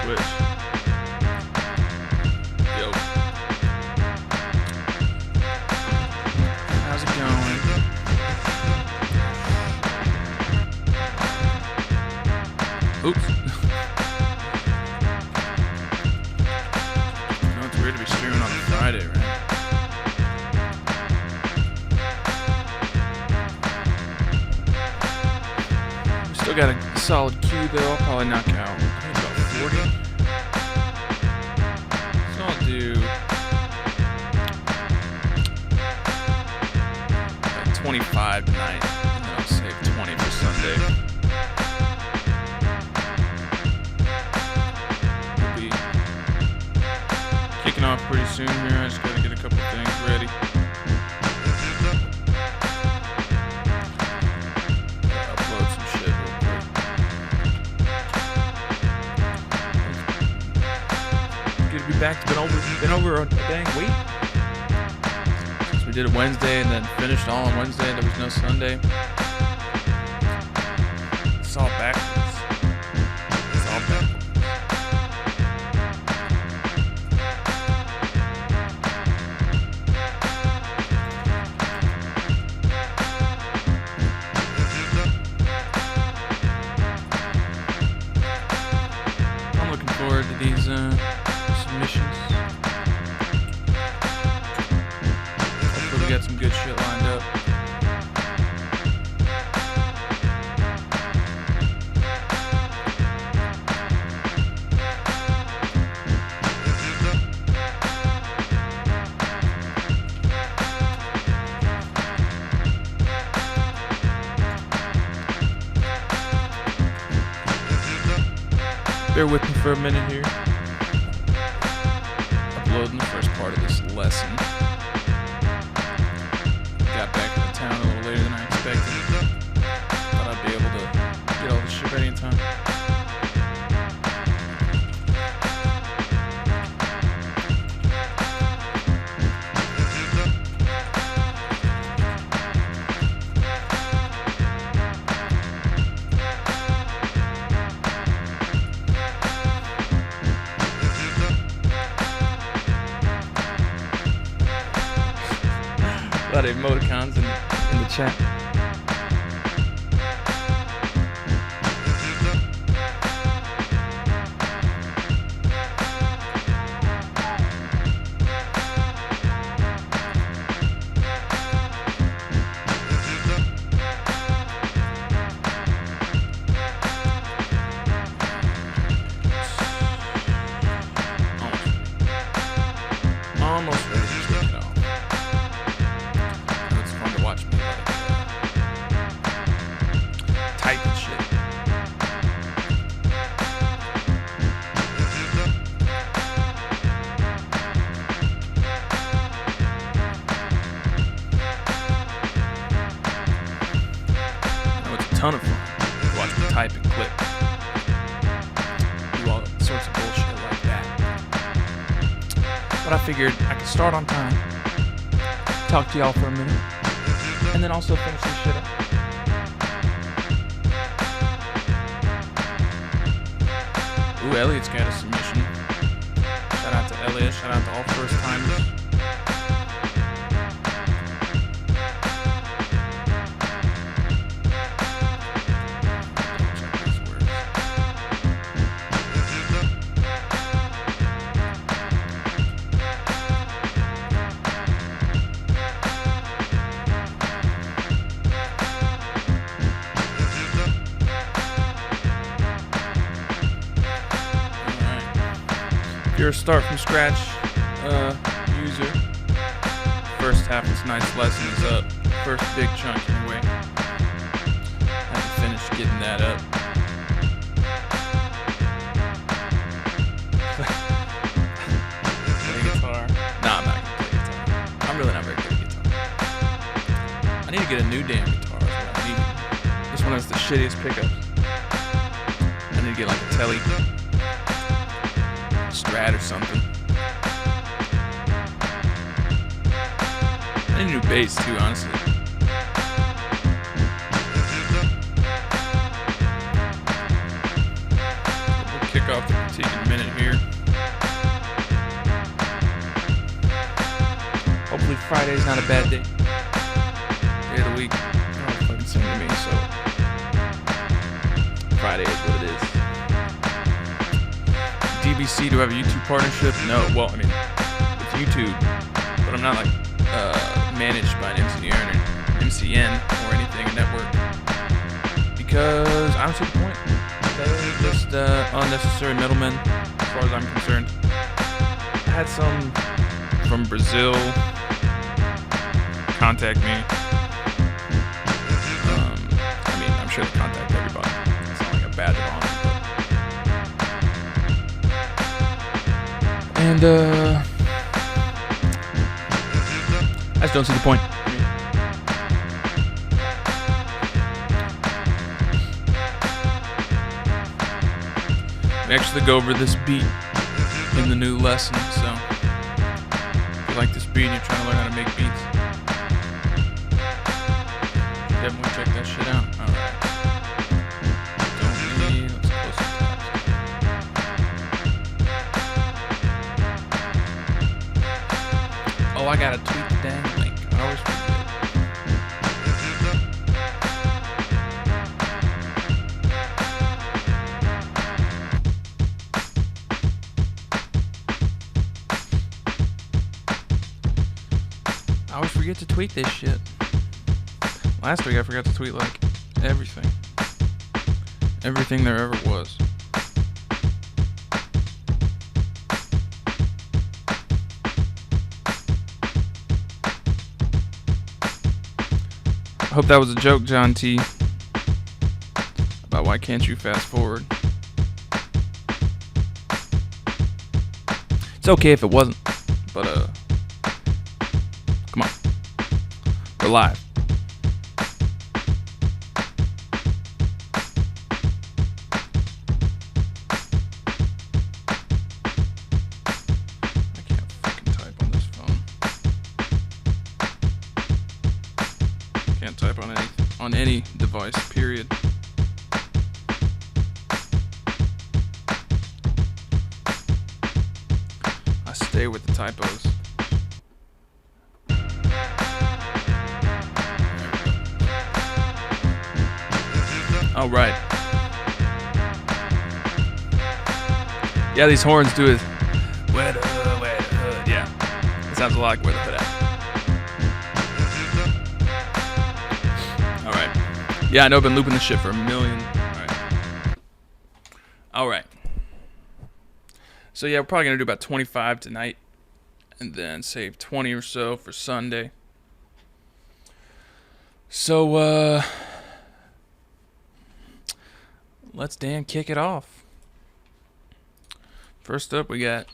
Twitch. Yo. How's it going? Oops. No, it's weird to be streaming on a Friday, right? We still got a solid queue though. I'll probably knock out, I think about 40. So I'll do like 25 tonight, and then I'll save 20 for Sunday. We'll be kicking off pretty soon here. I just gotta get a couple things ready. Upload some shit real quick. Good to be back. It's been over a dang week. Since we did it Wednesday and then finished all on Wednesday. There was no Sunday. It's all backwards. It's all backwards. I'm looking forward to these submissions. Hopefully we got some good shit lined up. Bear with me for a minute here. Uploading the first part of this lesson. Got back into town a little later than I expected. Thought I'd be able to get all this shit ready in time. A lot of emoticons in the chat. Almost ready to kick it off. It's fun to watch me type and shit. Now it's a ton of fun to watch me type and clip. Do all sorts of bullshit like that. But I figured I could start on time, talk to y'all for a minute, and then also finish this shit up. Ooh, Elliott's got a submission. Shout out to Elliott, shout out to all first timers. Check these words. If you're a start from scratch user, first half of tonight's lesson is up. First big chunk anyway. I haven't finished getting that up. Play guitar? Nah, I'm not gonna play guitar. I'm really not very good at guitar. I need to get a new damn guitar is what I need. This one has the shittiest pickups. I need to get like a Telly Strat or something. I need a new bass too, honestly. We'll kick off the critique in a minute here. Hopefully Friday's not a bad day. Day of the week. Don't fucking sing to me, so Friday is what it is. DBC, do I have a YouTube partnership? No. Well, I mean, with YouTube, but I'm not like managed by an MCN or anything, a network. Because I don't see the point. They're just unnecessary middlemen, as far as I'm concerned. I had some from Brazil contact me. I mean, I'm sure they contact everybody. It's not like a badge of honor. And I just don't see the point. We actually go over this beat in the new lesson, so if you like this beat and you're trying to learn how to make beats, definitely check that shit out. Alright. Don't need, let's close some tabs. Oh, I gotta tweet the dang link. I always forget. I always forget to tweet this shit. Last week I forgot to tweet like everything. Everything there ever was. I hope that was a joke, John T. About why can't you fast forward. It's okay if it wasn't, but come on. We're live. I can't fucking type on this phone. Can't type on any device, period. I stay with the typos. All right. Yeah, these horns do it. Where the hood? Yeah, it sounds a lot like where the hood at. All right. Yeah, I know I've been looping this shit for a million. All right. So yeah, we're probably gonna do about 25 tonight, and then save 20 or so for Sunday. So let's Dan kick it off. First up, we got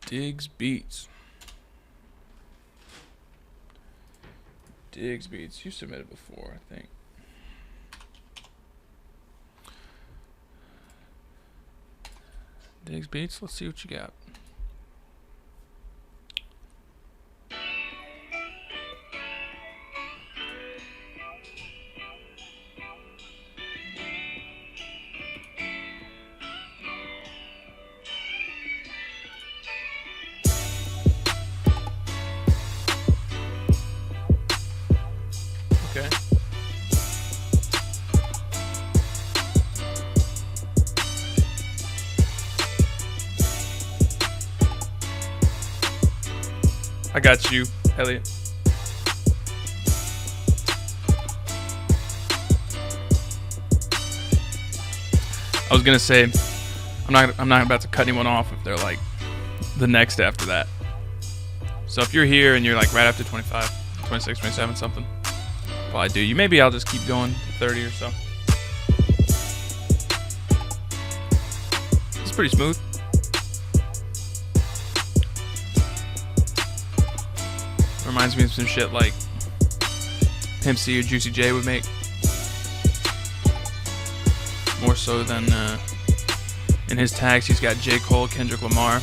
Diggs Beats. Diggs Beats. You submitted before, I think. Diggs Beats. Let's see what you got. Okay. I got you, Elliott. I was gonna say, I'm not about to cut anyone off if they're like the next after that. So if you're here and you're like right after 25, 26, 27, something. Well, I do. Maybe I'll just keep going to 30 or so. It's pretty smooth. Reminds me of some shit like Pimp C or Juicy J would make. More so than in his tags, he's got J. Cole, Kendrick Lamar.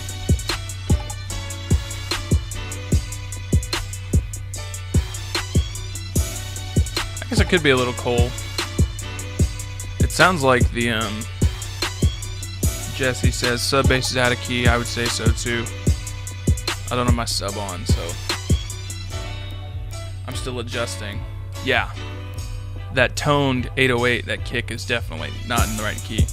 I guess it could be a little Cole. It sounds like the Jesse says sub bass is out of key. I would say so too. I don't have my sub on, so I'm still adjusting. Yeah, that toned 808, that kick is definitely not in the right key.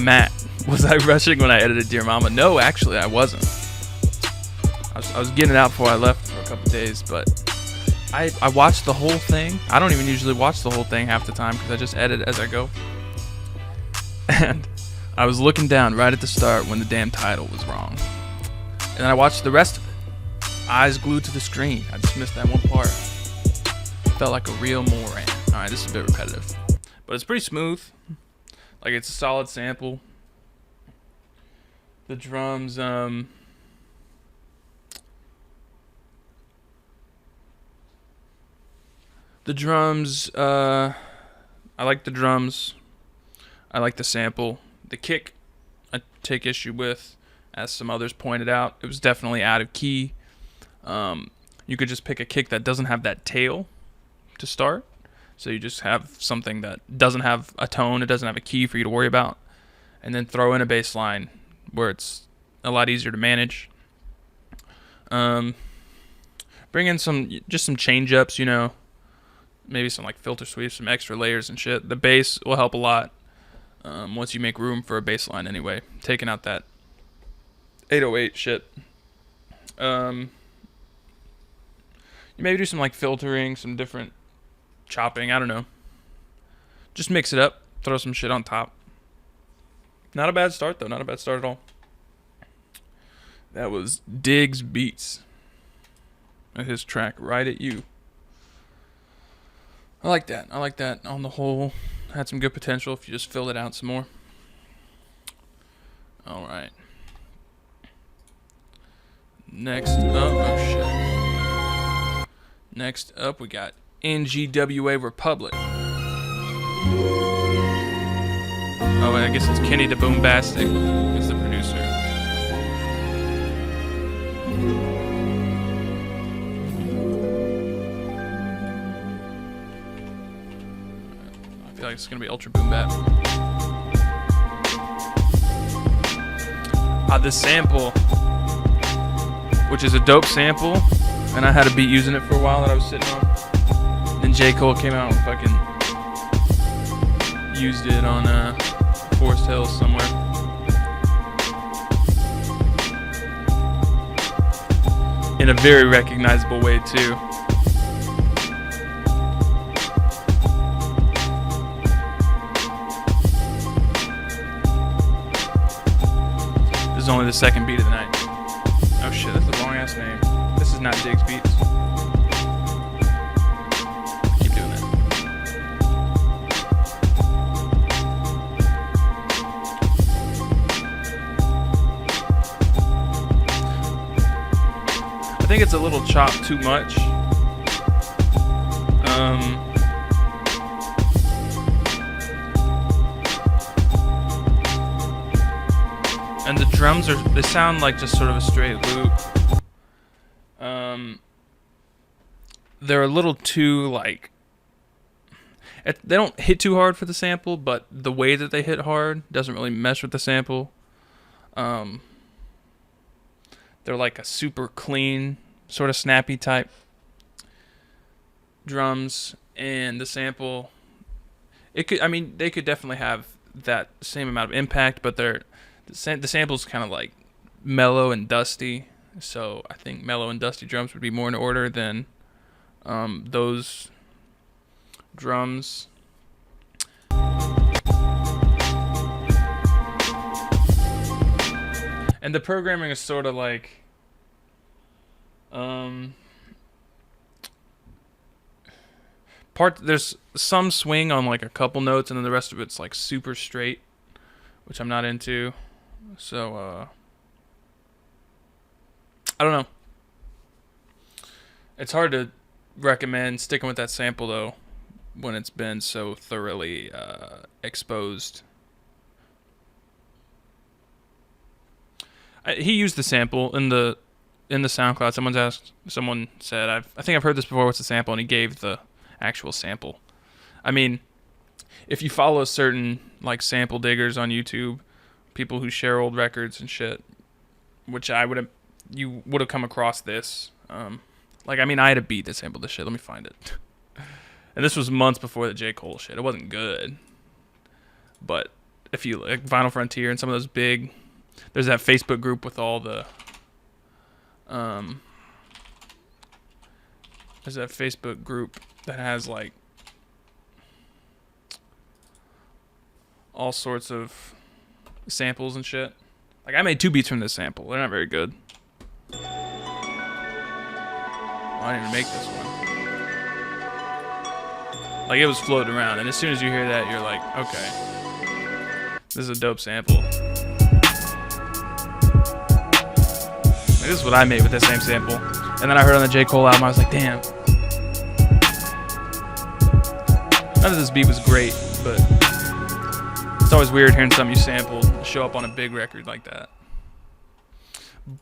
Matt, was I rushing when I edited Dear Mama? No, actually, I wasn't. I was getting it out before I left for a couple days, but I watched the whole thing. I don't even usually watch the whole thing half the time because I just edit as I go. And I was looking down right at the start when the damn title was wrong. And then I watched the rest of it. Eyes glued to the screen. I just missed that one part. Felt like a real moron. Alright, this is a bit repetitive. But it's pretty smooth. Like, it's a solid sample. The drums, I like the drums. I like the sample. The kick, I take issue with, as some others pointed out. It was definitely out of key. You could just pick a kick that doesn't have that tail to start. So you just have something that doesn't have a tone, it doesn't have a key for you to worry about, and then throw in a bass line where it's a lot easier to manage. Bring in just some change ups, you know, maybe some like filter sweeps, some extra layers and shit. The bass will help a lot once you make room for a bass line anyway, taking out that 808 shit. You maybe do some like filtering, some different chopping, I don't know. Just mix it up, throw some shit on top. Not a bad start though, not a bad start at all. That was Diggs Beats. His track, Right at You. I like that. I like that on the whole. Had some good potential if you just filled it out some more. Alright. Next up, oh shit. Next up we got NGWA Republic. Oh, I guess it's Kenny the Boombastic is the producer. I feel like it's gonna be ultra boom bap. This sample, which is a dope sample, and I had a beat using it for a while that I was sitting on. Then J. Cole came out and fucking used it on Forest Hills somewhere. In a very recognizable way too. This is only the second beat of the night. Oh shit, that's a long ass name. This is not Diggs Beats. Keep doing that. I think it's a little chopped too much. And the drums they sound like just sort of a straight loop. They're a little too like, they don't hit too hard for the sample, but the way that they hit hard doesn't really mesh with the sample. They're like a super clean, sort of snappy type drums, and the sample, they could definitely have that same amount of impact, but the sample's kind of like mellow and dusty. So I think mellow and dusty drums would be more in order than those drums. And the programming is sort of like there's some swing on like a couple notes, and then the rest of it's like super straight, which I'm not into. So I don't know. It's hard to recommend sticking with that sample though when it's been so thoroughly exposed. He used the sample in in the SoundCloud, someone said, I think I've heard this before, what's the sample? And he gave the actual sample. I mean, if you follow certain, like, sample diggers on YouTube, people who share old records and shit, which you would have come across this. Like, I mean, I had a beat that sampled this shit. Let me find it. And this was months before the J. Cole shit. It wasn't good. But if you, like, Vinyl Frontier and some of those big, there's that Facebook group with all the, there's that Facebook group that has, like, all sorts of samples and shit. Like, I made 2 beats from this sample. They're not very good. Well, I didn't even make this one. Like, it was floating around, and as soon as you hear that, you're like, okay, this is a dope sample. Like, this is what I made with this same sample. And then I heard on the J. Cole album, I was like, damn. None of this beat was great, but it's always weird hearing something you sampled show up on a big record like that.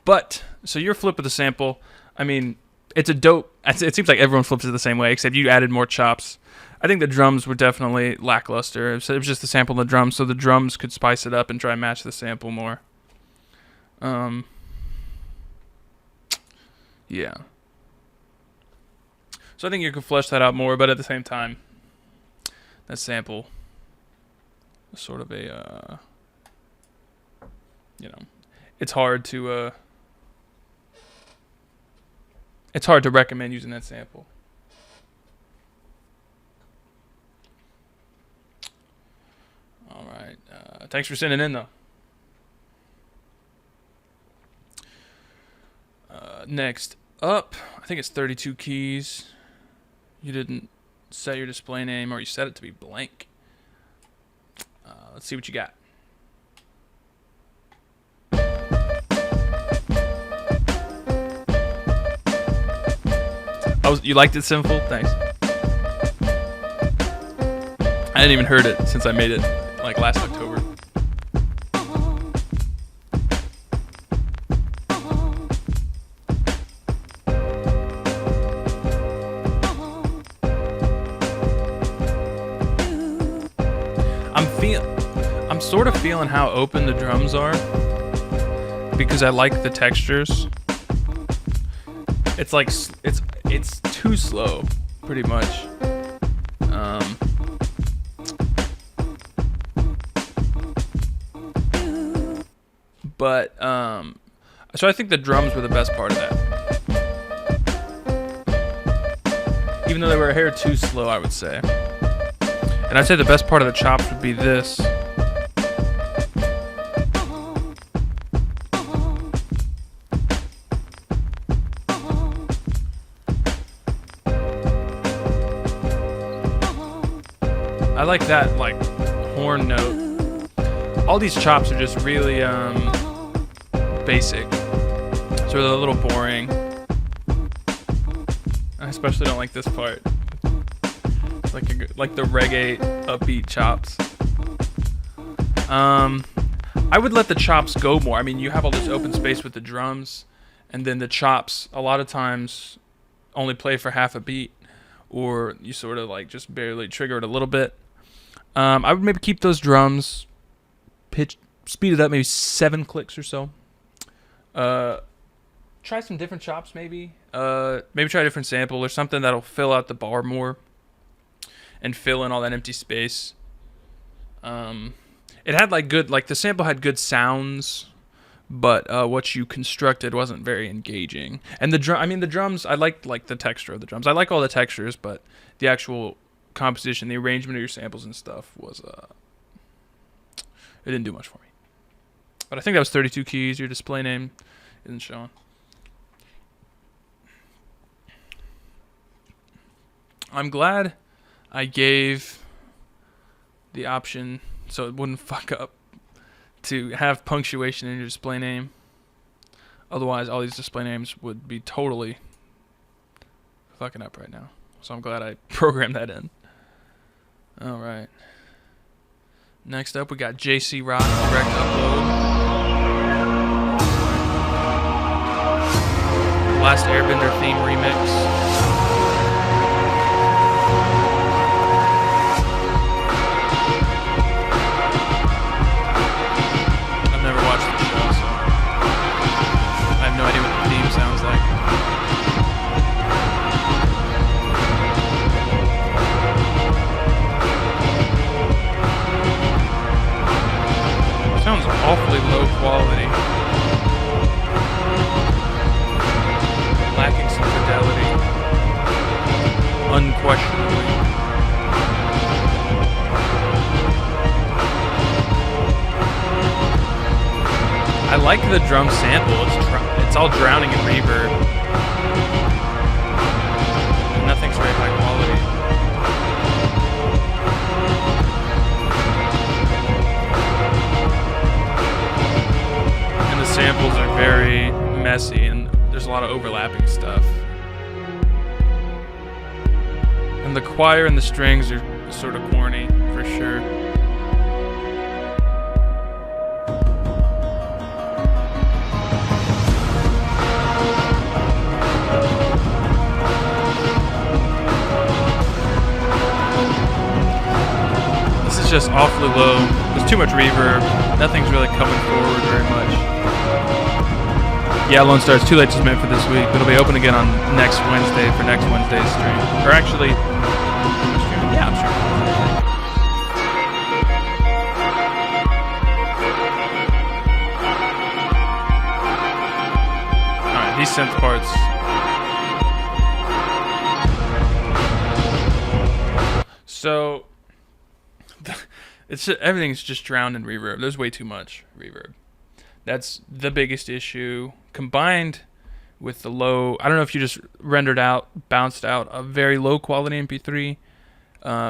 But, so your flip of the sample, I mean, it's a dope, it seems like everyone flips it the same way, except you added more chops. I think the drums were definitely lackluster. It was just the sample and the drums, so the drums could spice it up and try and match the sample more. Yeah. So I think you could flesh that out more, but at the same time, that sample is sort of a, it's hard to recommend using that sample. All right. Thanks for sending in, though. Next up, I think it's 32 keys. You didn't set your display name, or you set it to be blank. Let's see what you got. You liked it simple? Thanks. I hadn't even heard it since I made it like last October. I'm sort of feeling how open the drums are because I like the textures. It's like it's too slow, pretty much. So I think the drums were the best part of that. Even though they were a hair too slow, I would say. And I'd say the best part of the chops would be this. I like that, like, horn note. All these chops are just really basic, so they're a little boring. I especially don't like this part, like the reggae upbeat chops. I would let the chops go more. I mean, you have all this open space with the drums, and then the chops a lot of times only play for half a beat, or you sort of like just barely trigger it a little bit. I would maybe keep those drums, speed it up maybe 7 clicks or so. Try some different chops maybe. Maybe try a different sample or something that'll fill out the bar more and fill in all that empty space. It had the sample had good sounds, but what you constructed wasn't very engaging. And the drums, I liked the texture of the drums. I like all the textures, but the actual composition, the arrangement of your samples and stuff was it didn't do much for me. But I think that was 32 keys. Your display name isn't showing. I'm glad I gave the option so it wouldn't fuck up to have punctuation in your display name. Otherwise, all these display names would be totally fucking up right now. So I'm glad I programmed that in. All right. Next up, we got JC Rock direct upload. Last Airbender theme remix. I've never watched the show, so I have no idea what the theme sounds like. It sounds awfully low quality. Lacking some fidelity, unquestionably. I like the drum sample. It's all drowning in reverb. Nothing's very high quality. And the samples are very messy, and there's a lot of overlapping stuff. And the choir and the strings are sort of corny, for sure. This is just awfully low. There's too much reverb. Nothing's really coming forward very much. Yeah, Lone Star, it's too late to submit for this week, but it'll be open again on next Wednesday for next Wednesday's stream. Or actually, yeah, I'm sure. Alright, these synth parts. So, everything's just drowned in reverb. There's way too much reverb. That's the biggest issue, combined with the low. I don't know if you just bounced out a very low quality MP3,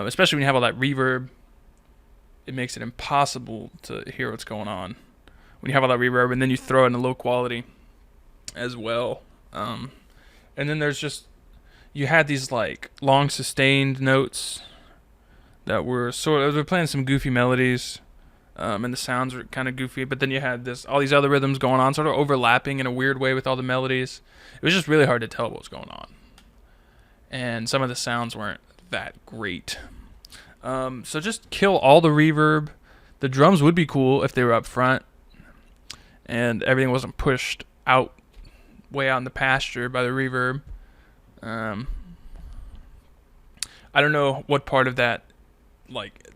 especially when you have all that reverb. It makes it impossible to hear what's going on when you have all that reverb, and then you throw in a low quality as well. And then there's just, you had these like long sustained notes that were they're playing some goofy melodies. And the sounds were kind of goofy, but then you had all these other rhythms going on, sort of overlapping in a weird way with all the melodies. It was just really hard to tell what was going on. And some of the sounds weren't that great. So just kill all the reverb. The drums would be cool if they were up front and everything wasn't pushed out, way out in the pasture by the reverb. I don't know what part of that,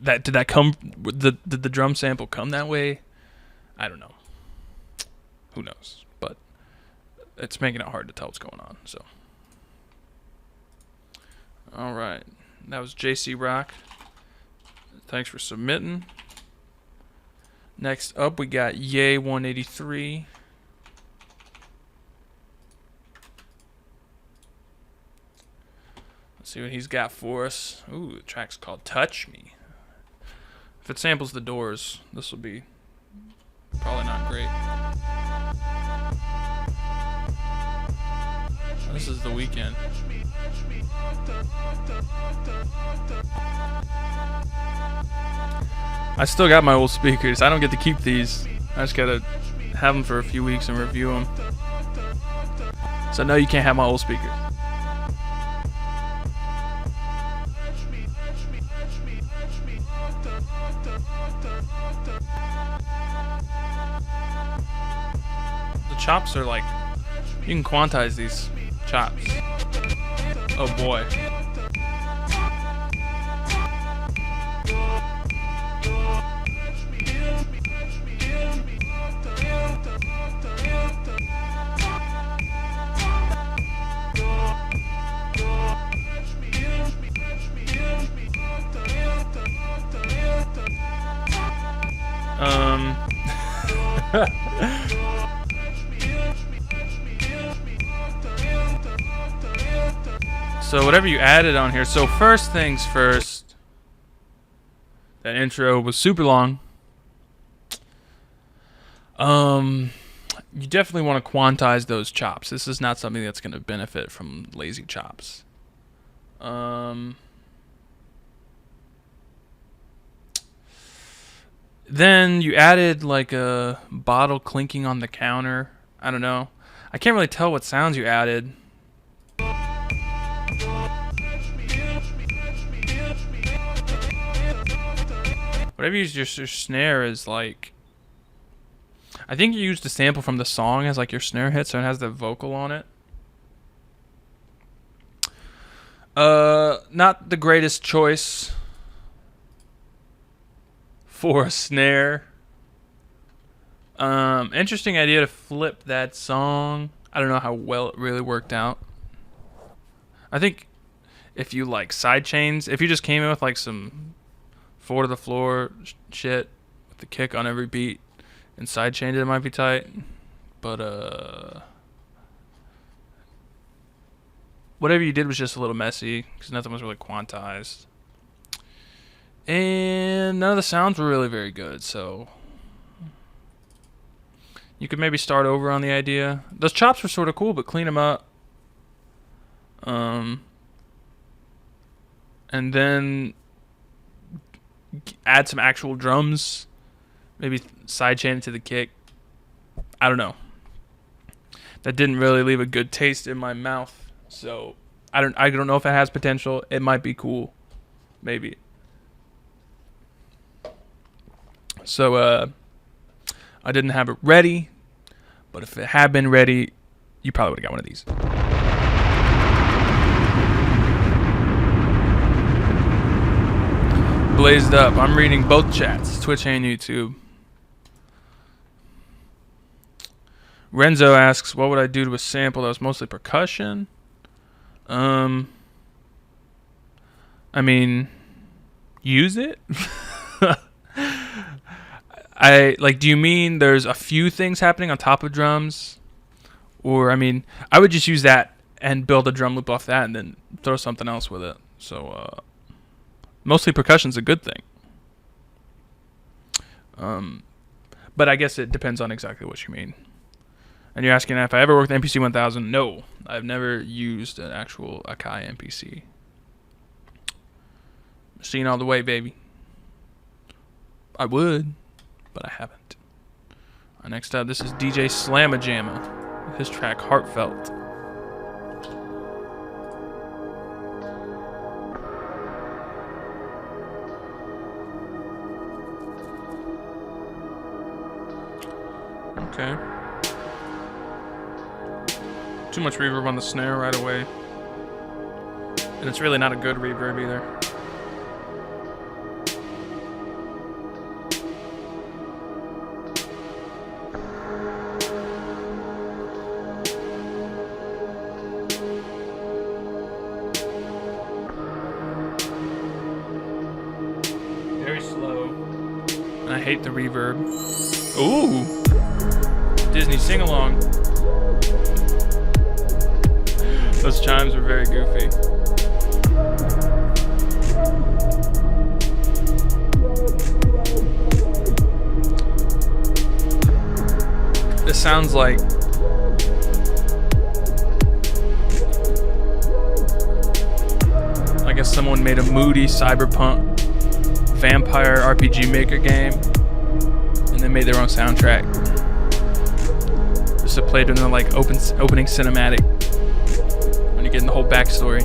did that come? Did the drum sample come that way? I don't know. Who knows? But it's making it hard to tell what's going on. So, all right, that was JC Rock. Thanks for submitting. Next up, we got Yay 183. Let's see what he's got for us. Ooh, the track's called Touch Me. If it samples the Doors, this will be probably not great. This is The Weeknd. I still got my old speakers. I don't get to keep these. I just gotta have them for a few weeks and review them. So no, you can't have my old speakers. The chops are like, you can quantize these chops. Oh boy. So whatever you added on here. So first things first, that intro was super long. You definitely want to quantize those chops. This is not something that's going to benefit from lazy chops. Then you added like a bottle clinking on the counter. I don't know. I can't really tell what sounds you added. Whatever you used your snare is like... I think you used a sample from the song as like your snare hit, so it has the vocal on it. Not the greatest choice for a snare. Interesting idea to flip that song. I don't know how well it really worked out. I think if you like side chains, if you just came in with like some 4 to the floor shit with the kick on every beat and side chained it might be tight. But whatever you did was just a little messy because nothing was really quantized. And none of the sounds were really very good, so you could maybe start over on the idea. Those chops were sort of cool, but clean them up. And then add some actual drums. Maybe sidechain it to the kick. I don't know. That didn't really leave a good taste in my mouth. So I don't know if it has potential. It might be cool. Maybe. So I didn't have it ready. But if it had been ready, you probably would have got one of these. Blazed up. I'm reading both chats, Twitch and YouTube. Renzo asks, what would I do to a sample that was mostly percussion? I mean, use it? Do you mean there's a few things happening on top of drums? Or, I mean, I would just use that and build a drum loop off that and then throw something else with it. So, mostly percussion's a good thing. But I guess it depends on exactly what you mean. And you're asking if I ever worked with MPC 1000. No, I've never used an actual Quai MPC. Machine all the way, baby. I would, but I haven't. Next up, this is DJ Slamma Jama with his track Heartfelt. Okay. Too much reverb on the snare right away. And it's really not a good reverb either. Very slow. And I hate the reverb. Ooh! Disney sing-along. Those chimes were very goofy. This sounds like I guess someone made a moody cyberpunk vampire RPG Maker game and then made their own soundtrack. Just to play during the opening cinematic. Getting the whole backstory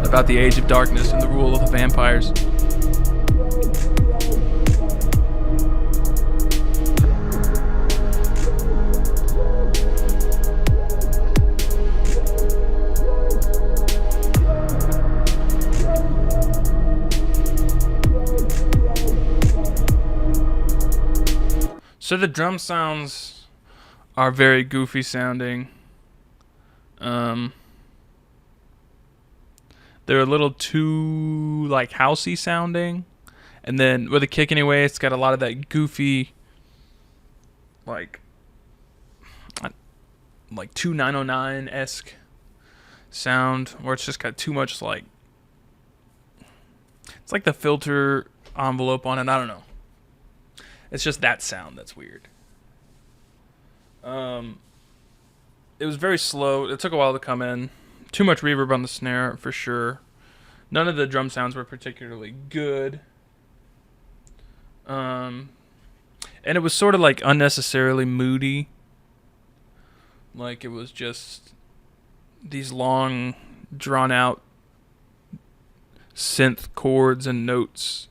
about the age of darkness and the rule of the vampires. So the drum sounds are very goofy sounding. They're a little too like housey sounding, and then with the kick anyway, it's got a lot of that goofy, like 2909-esque sound, where it's just got too much like it's like the filter envelope on it. I don't know. It's just that sound that's weird. It was very slow. It took a while to come in. Too much reverb on the snare, for sure. None of the drum sounds were particularly good. And it was sort of like unnecessarily moody. like it was just these long, drawn-out synth chords and notes,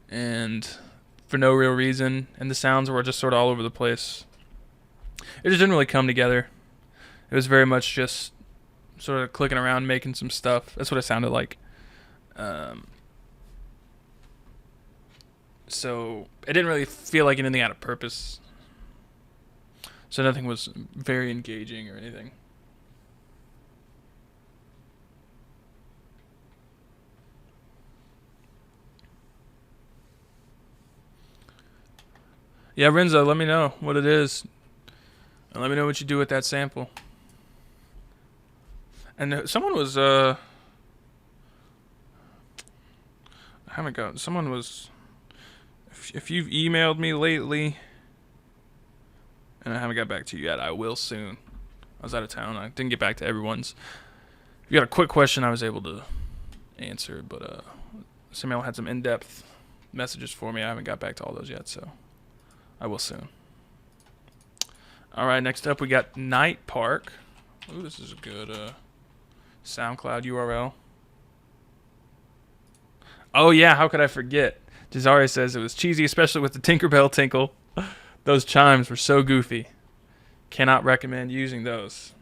and for no real reason, and the sounds were just sort of all over the place. It just didn't really come together. It was very much just sort of clicking around, making some stuff. That's what it sounded like. So it didn't really feel like anything out of purpose. So nothing was very engaging or anything. Yeah, Renzo, let me know what it is. And let me know what you do with that sample. And someone was, I haven't got, someone was, if you've emailed me lately, and I haven't got back to you yet, I will soon. I was out of town. I didn't get back to everyone's. If you got a quick question, I was able to answer, but Samuel had some in-depth messages for me. I haven't got back to all those yet, so I will soon. All right, next up we got Night Park. Ooh, this is a good SoundCloud URL. Oh yeah, how could I forget? Jazari says it was cheesy, especially with the Tinkerbell tinkle. Those chimes were so goofy. Cannot recommend using those.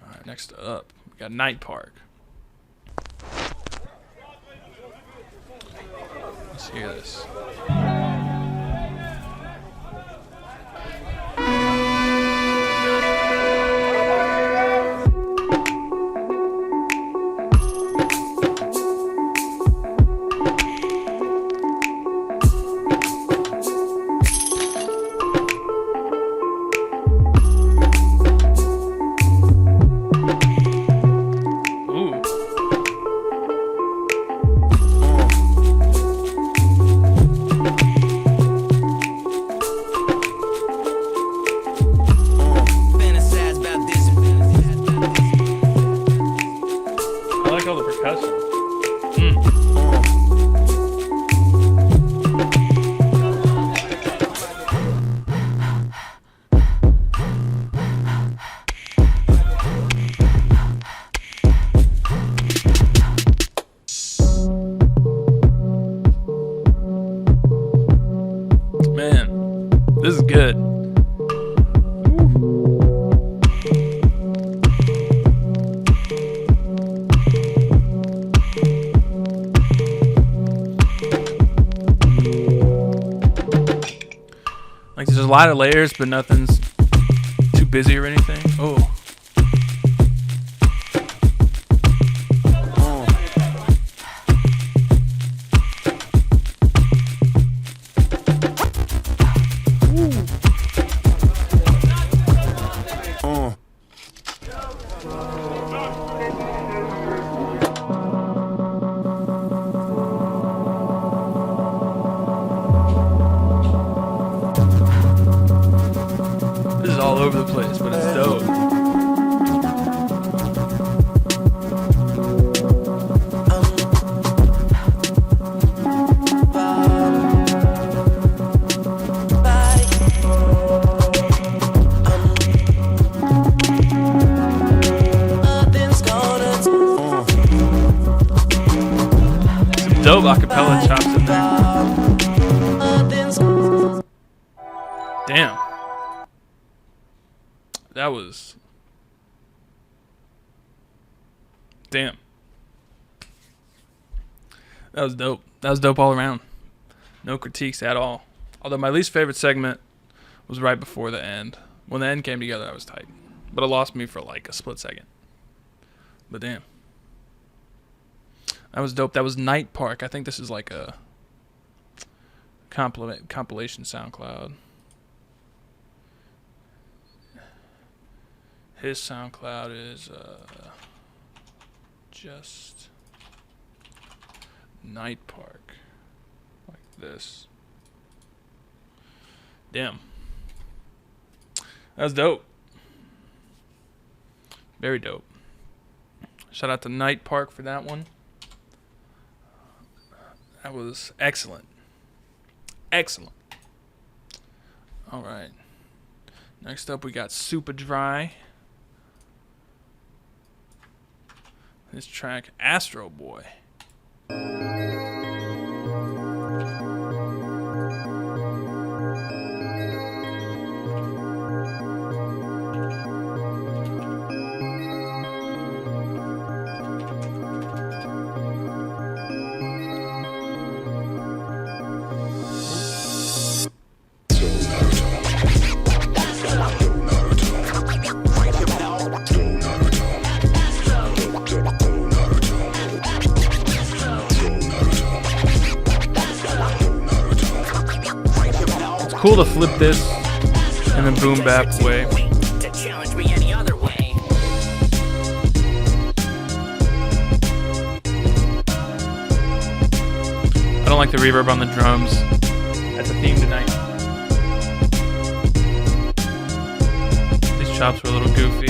All right, next up we got Night Park. Let's hear this. This is good. Like there's a lot of layers, but nothing's too busy or anything. Oh. All over the place, but it's dope. Some dope acapella chops in there. Damn. That was... Damn. That was dope. That was dope all around. No critiques at all. Although my least favorite segment was right before the end. When the end came together, I was tight. But it lost me for like a split second. But damn. That was dope. That was Night Park. I think this is like a compilation SoundCloud. His SoundCloud is just Night Park, like this. Damn, that was dope. Very dope. Shout out to Night Park for that one. That was excellent. Excellent. All right. Next up, we got Super Dry. This track, Astro Boy. Cool to flip this in a boom bap way. I don't like the reverb on the drums. That's a theme tonight. These chops were a little goofy.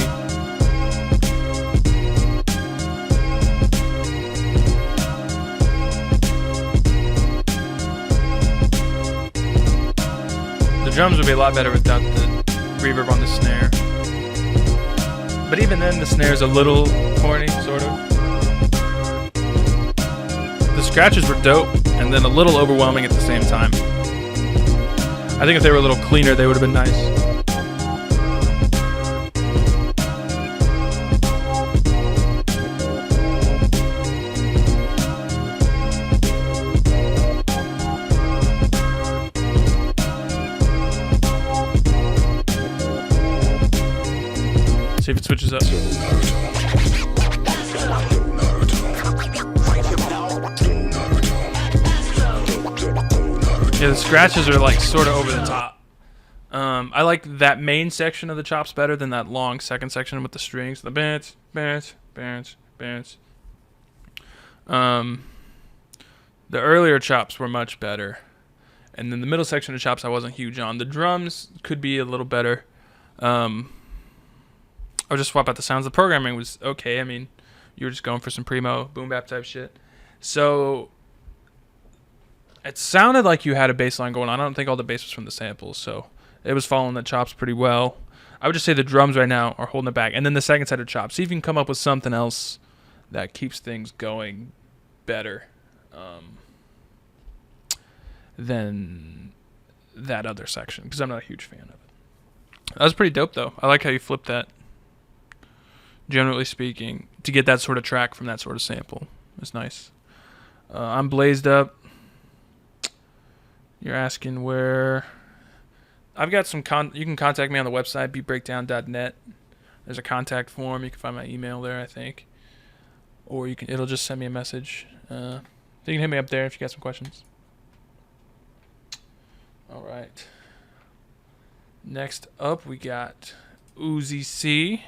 The drums would be a lot better without the reverb on the snare. But even then, the snare's a little corny, sort of. The scratches were dope, and then a little overwhelming at the same time. I think if they were a little cleaner, they would have been nice. See if it switches up. Yeah, the scratches are like sort of over the top. I like that main section of the chops better than that long second section with the strings. The bands. The earlier chops were much better. And then the middle section of chops I wasn't huge on. The drums could be a little better. I'll just swap out the sounds. The programming was okay. I mean, you were just going for some primo, boom bap type shit. So it sounded like you had a bass line going on. I don't think all the bass was from the samples, so it was following the chops pretty well. I would just say the drums right now are holding it back. And then the second set of chops. See if you can come up with something else that keeps things going better than that other section, because I'm not a huge fan of it. That was pretty dope, though. I like how you flipped that. Generally speaking, to get that sort of track from that sort of sample is nice. I'm blazed up. You're asking where. I've got some you can contact me on the website, beatbreakdown.net. There's a contact form. You can find my email there, I think. Or it'll just send me a message. So you can hit me up there if you got some questions. All right. Next up, we got Uzi C.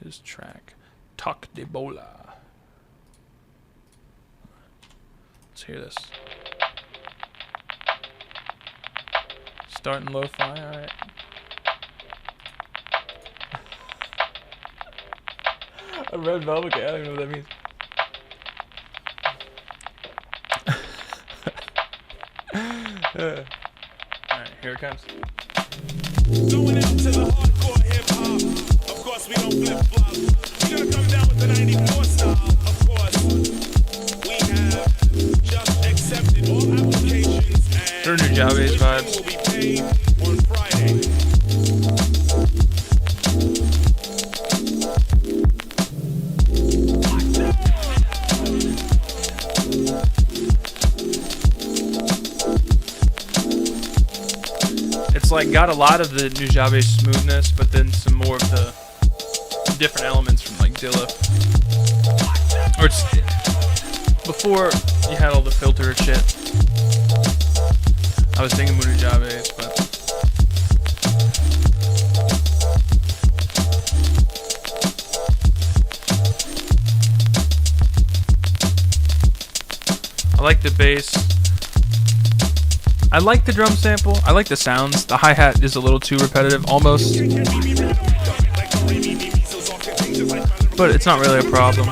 His track, Toc de Bola. Let's hear this. Starting lo-fi, alright. A red velvet cake, I don't even know what that means. Alright, here it comes. Going out to the hardcore hip-hop. Of course, we don't flip-flop. We're gonna come down with the 94 style. Of course, we have just accepted all applications and new Java's vibes. Will be paid on Friday. It's like got a lot of the Nujabes smoothness, but then some more of the different elements from like Dilla. Or it's before you had all the filter shit. I was thinking Nujabes, but I like the bass. I like the drum sample. I like the sounds. The hi-hat is a little too repetitive, almost. But it's not really a problem.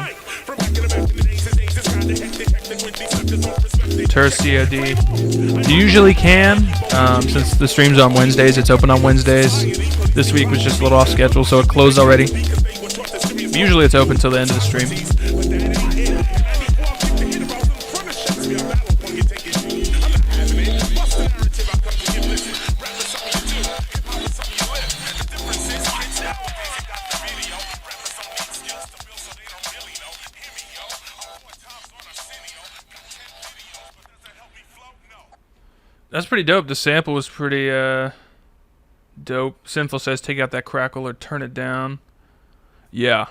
sandurz COD. You usually can, since the stream's on Wednesdays. It's open on Wednesdays. This week was just a little off schedule, so it closed already. Usually it's open till the end of the stream. That's pretty dope. The sample was pretty dope. Sinful says take out that crackle or turn it down. Yeah.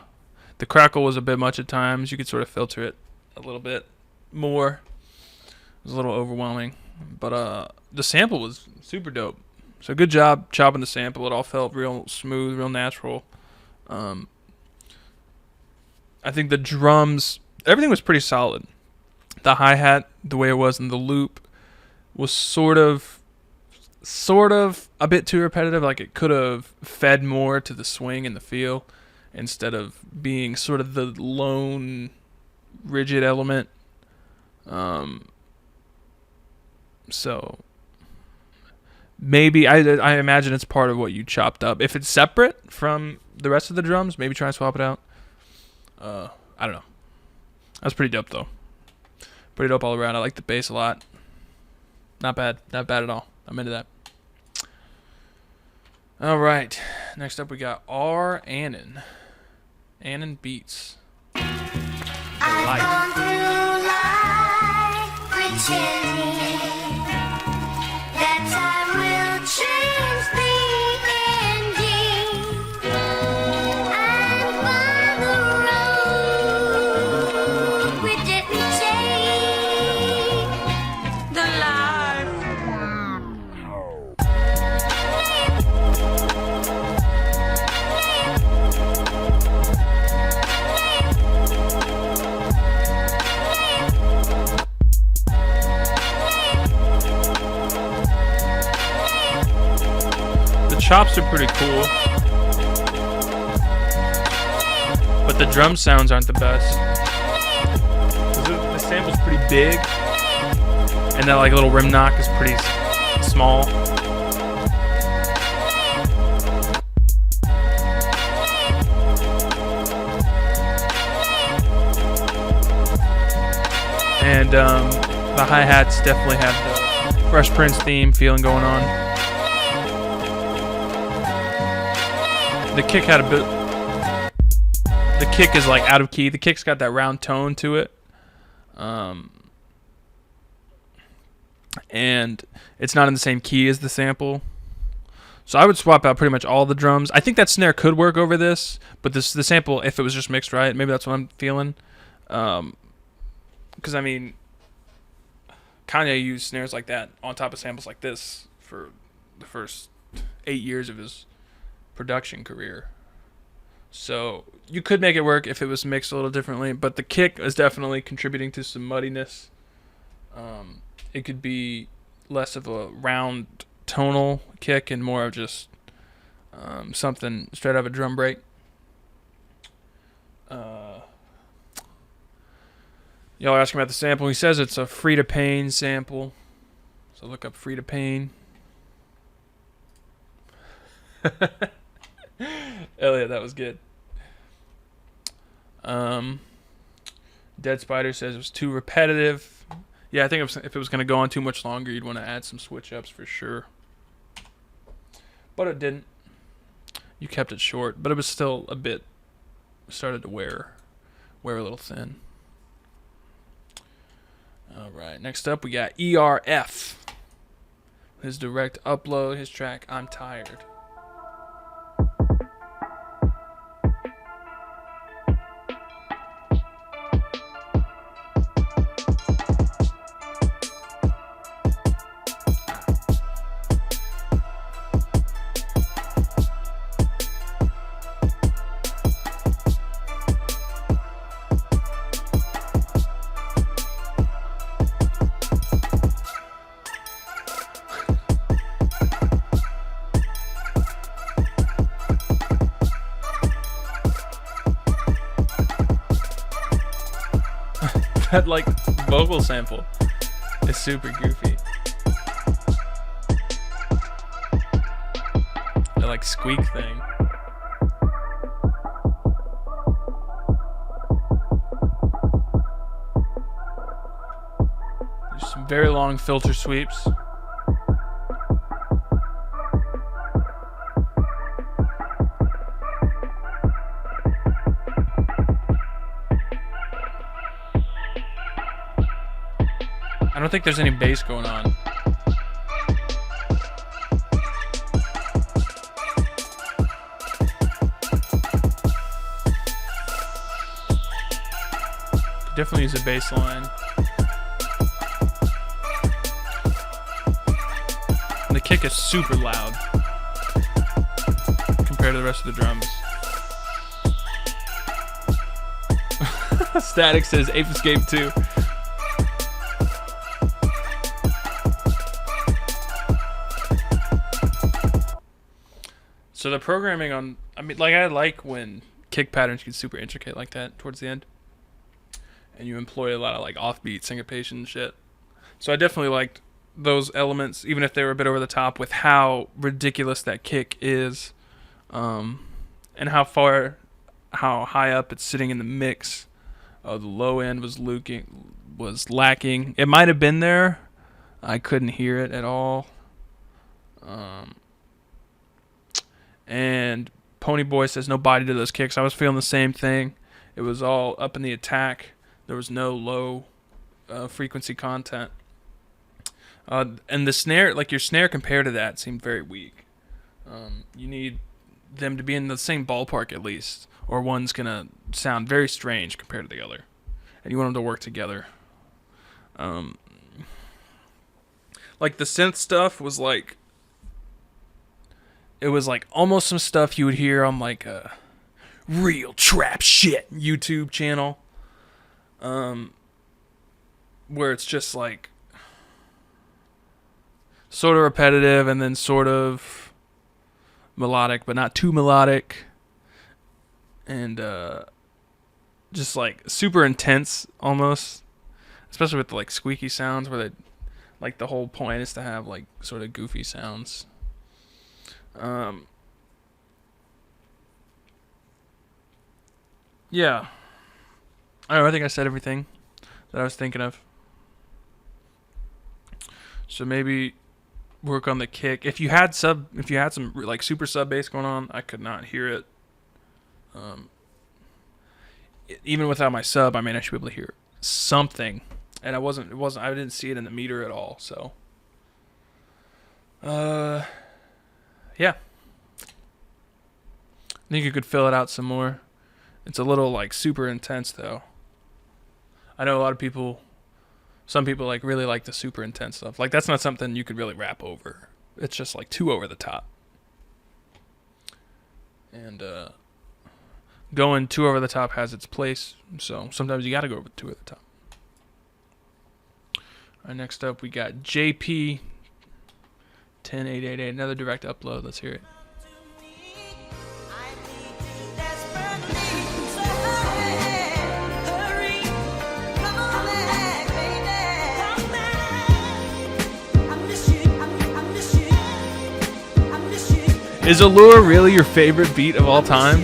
The crackle was a bit much at times. You could sort of filter it a little bit more. It was a little overwhelming. But the sample was super dope. So good job chopping the sample. It all felt real smooth, real natural. I think the drums, everything was pretty solid. The hi-hat, the way it was in the loop, was sort of a bit too repetitive. Like it could have fed more to the swing and the feel instead of being sort of the lone rigid element. So maybe I imagine it's part of what you chopped up. If it's separate from the rest of the drums, maybe try and swap it out. I don't know. That's pretty dope though. Pretty dope all around. I like the bass a lot. Not bad. Not bad at all. I'm into that. All right. Next up, we got Anon. Anon Beats. I've gone through life pretending that time will change the ending. And by the road we didn't take the life. The chops are pretty cool, but the drum sounds aren't the best. The sample's pretty big, and that like little rim knock is pretty small. And the hi-hats definitely have the Fresh Prince theme feeling going on. The kick had a bit. The kick is like out of key. The kick's got that round tone to it, and it's not in the same key as the sample. So I would swap out pretty much all the drums. I think that snare could work over this, but the sample, if it was just mixed right, maybe that's what I'm feeling. Because I mean, Kanye used snares like that on top of samples like this for the first 8 years of his production career. So you could make it work if it was mixed a little differently, but the kick is definitely contributing to some muddiness. It could be less of a round tonal kick and more of just something straight out of a drum break. Y'all are asking about the sample. He says it's a Free to Pain sample. So look up Free to Pain. Elliott, that was good. Dead Spider says it was too repetitive. Yeah, I think if it was going to go on too much longer, you'd want to add some switch ups for sure. But it didn't. You kept it short, but it was still a bit started to wear a little thin. All right, next up we got ERF. His direct upload, his track I'm Tired. That like vocal sample is super goofy. That like squeak thing. There's some very long filter sweeps. I don't think there's any bass going on. Could definitely use a bass line. And the kick is super loud compared to the rest of the drums. Static says Ape Escape 2. So the programming on, I mean, like I like when kick patterns get super intricate like that towards the end, and you employ a lot of like offbeat syncopation and shit. So I definitely liked those elements, even if they were a bit over the top with how ridiculous that kick is, and how high up it's sitting in the mix. The low end was lacking. It might have been there. I couldn't hear it at all. And Ponyboy says no body to those kicks. I was feeling the same thing. It was all up in the attack. There was no low frequency content. And the snare, like your snare compared to that, seemed very weak. You need them to be in the same ballpark at least, or one's going to sound very strange compared to the other. And you want them to work together. Like the synth stuff was like, it was like almost some stuff you would hear on like a real trap shit YouTube channel. Where it's just like sort of repetitive and then sort of melodic, but not too melodic. And just like super intense almost. Especially with the like squeaky sounds where they, like the whole point is to have like sort of goofy sounds. Yeah. I think I said everything that I was thinking of. So maybe work on the kick. If you had some like super sub bass going on, I could not hear it. Even without my sub, I mean, I should be able to hear something. And I didn't see it in the meter at all. So, yeah. I think you could fill it out some more. It's a little like super intense though. I know a lot of people, some people like really like the super intense stuff. Like that's not something you could really rap over. It's just like too over the top. And going too over the top has its place. So sometimes you got to go too over the top. All right, next up we got JP 10888, another direct upload. Let's hear it. Is Allure really your favorite beat of all time?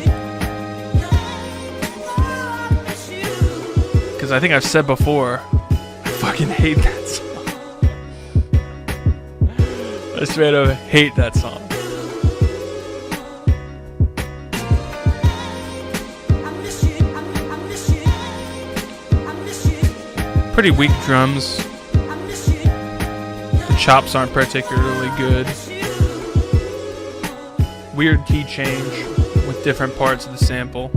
Because I think I've said before, I fucking hate that song. I straight up hate that song. Pretty weak drums. The chops aren't particularly good. Weird key change with different parts of the sample.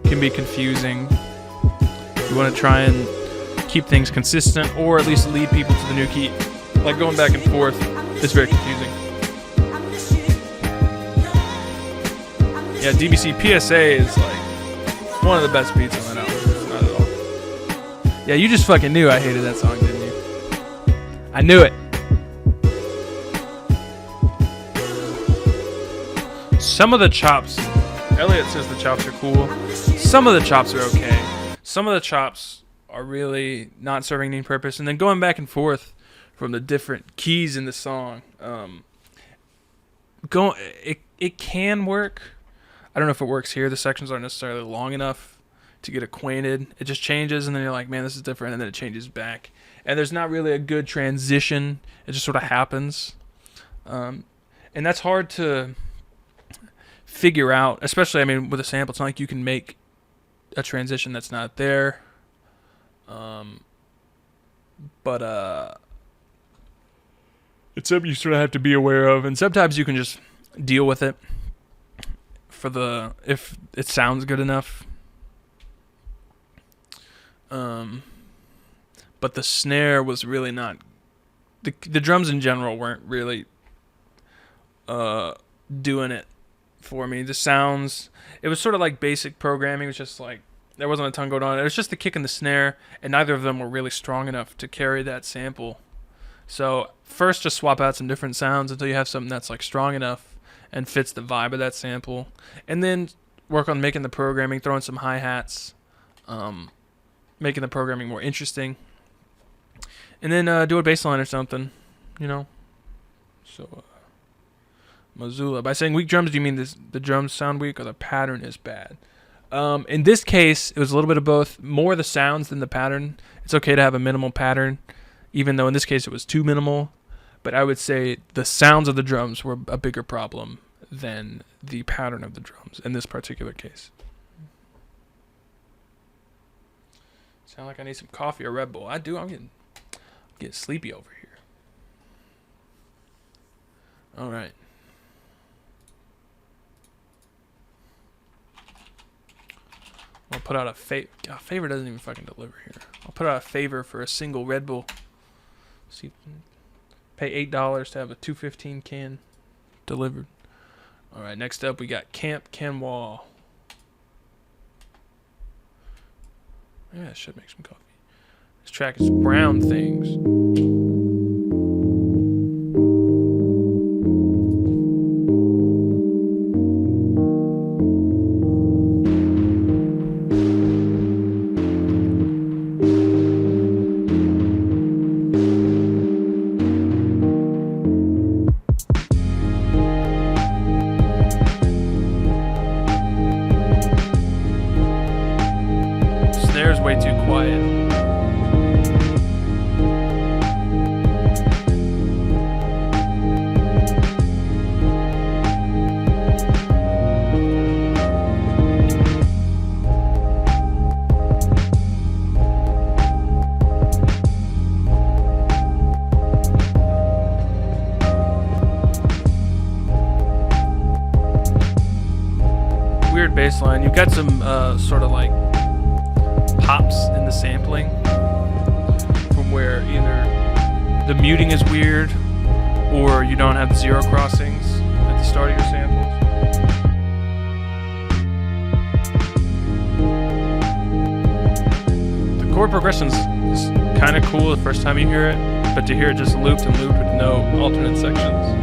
Can be confusing. You want to try and keep things consistent, or at least lead people to the new key. Like going back and forth is very confusing. Yeah, DBC PSA is like one of the best beats on that album. Not at all. Yeah, you just fucking knew I hated that song, didn't you? I knew it. Some of the chops, Elliott says the chops are cool. Some of the chops are okay. Some of the chops are really not serving any purpose. And then going back and forth from the different keys in the song, it can work. I don't know if it works here. The sections aren't necessarily long enough to get acquainted. It just changes, and then you're like, man, this is different, and then it changes back. And there's not really a good transition. It just sort of happens. And that's hard to figure out, especially, I mean, with a sample. It's not like you can make a transition that's not there. But it's something you sort of have to be aware of, and sometimes you can just deal with it if it sounds good enough. But the snare was really not, the drums in general weren't really doing it for me. The sounds, it was sort of like basic programming. It was just like, there wasn't a ton going on. It was just the kick and the snare, and neither of them were really strong enough to carry that sample. So first just swap out some different sounds until you have something that's like strong enough and fits the vibe of that sample. And then work on making the programming, throwing some hi-hats, making the programming more interesting. And then do a bass line or something, you know. So, Missoula. By saying weak drums, do you mean the drums sound weak or the pattern is bad? In this case, it was a little bit of both. More the sounds than the pattern. It's okay to have a minimal pattern, even though in this case it was too minimal. But I would say the sounds of the drums were a bigger problem than the pattern of the drums in this particular case. Sound like I need some coffee or Red Bull. I do. I'm getting sleepy over here. All right. I'll put out a favor doesn't even fucking deliver here. I'll put out a favor for a single Red Bull. See, pay $8 to have a 215 can delivered. All right, next up we got Camp Canwa. Yeah, I should make some coffee. This track is Brown Things. Snare's way too quiet. Weird bass line. You've got some sort of like pops in the sampling from where either the muting is weird or you don't have the zero crossings at the start of your samples. The chord progressions is kind of cool the first time you hear it, but to hear it just looped and looped with no alternate sections,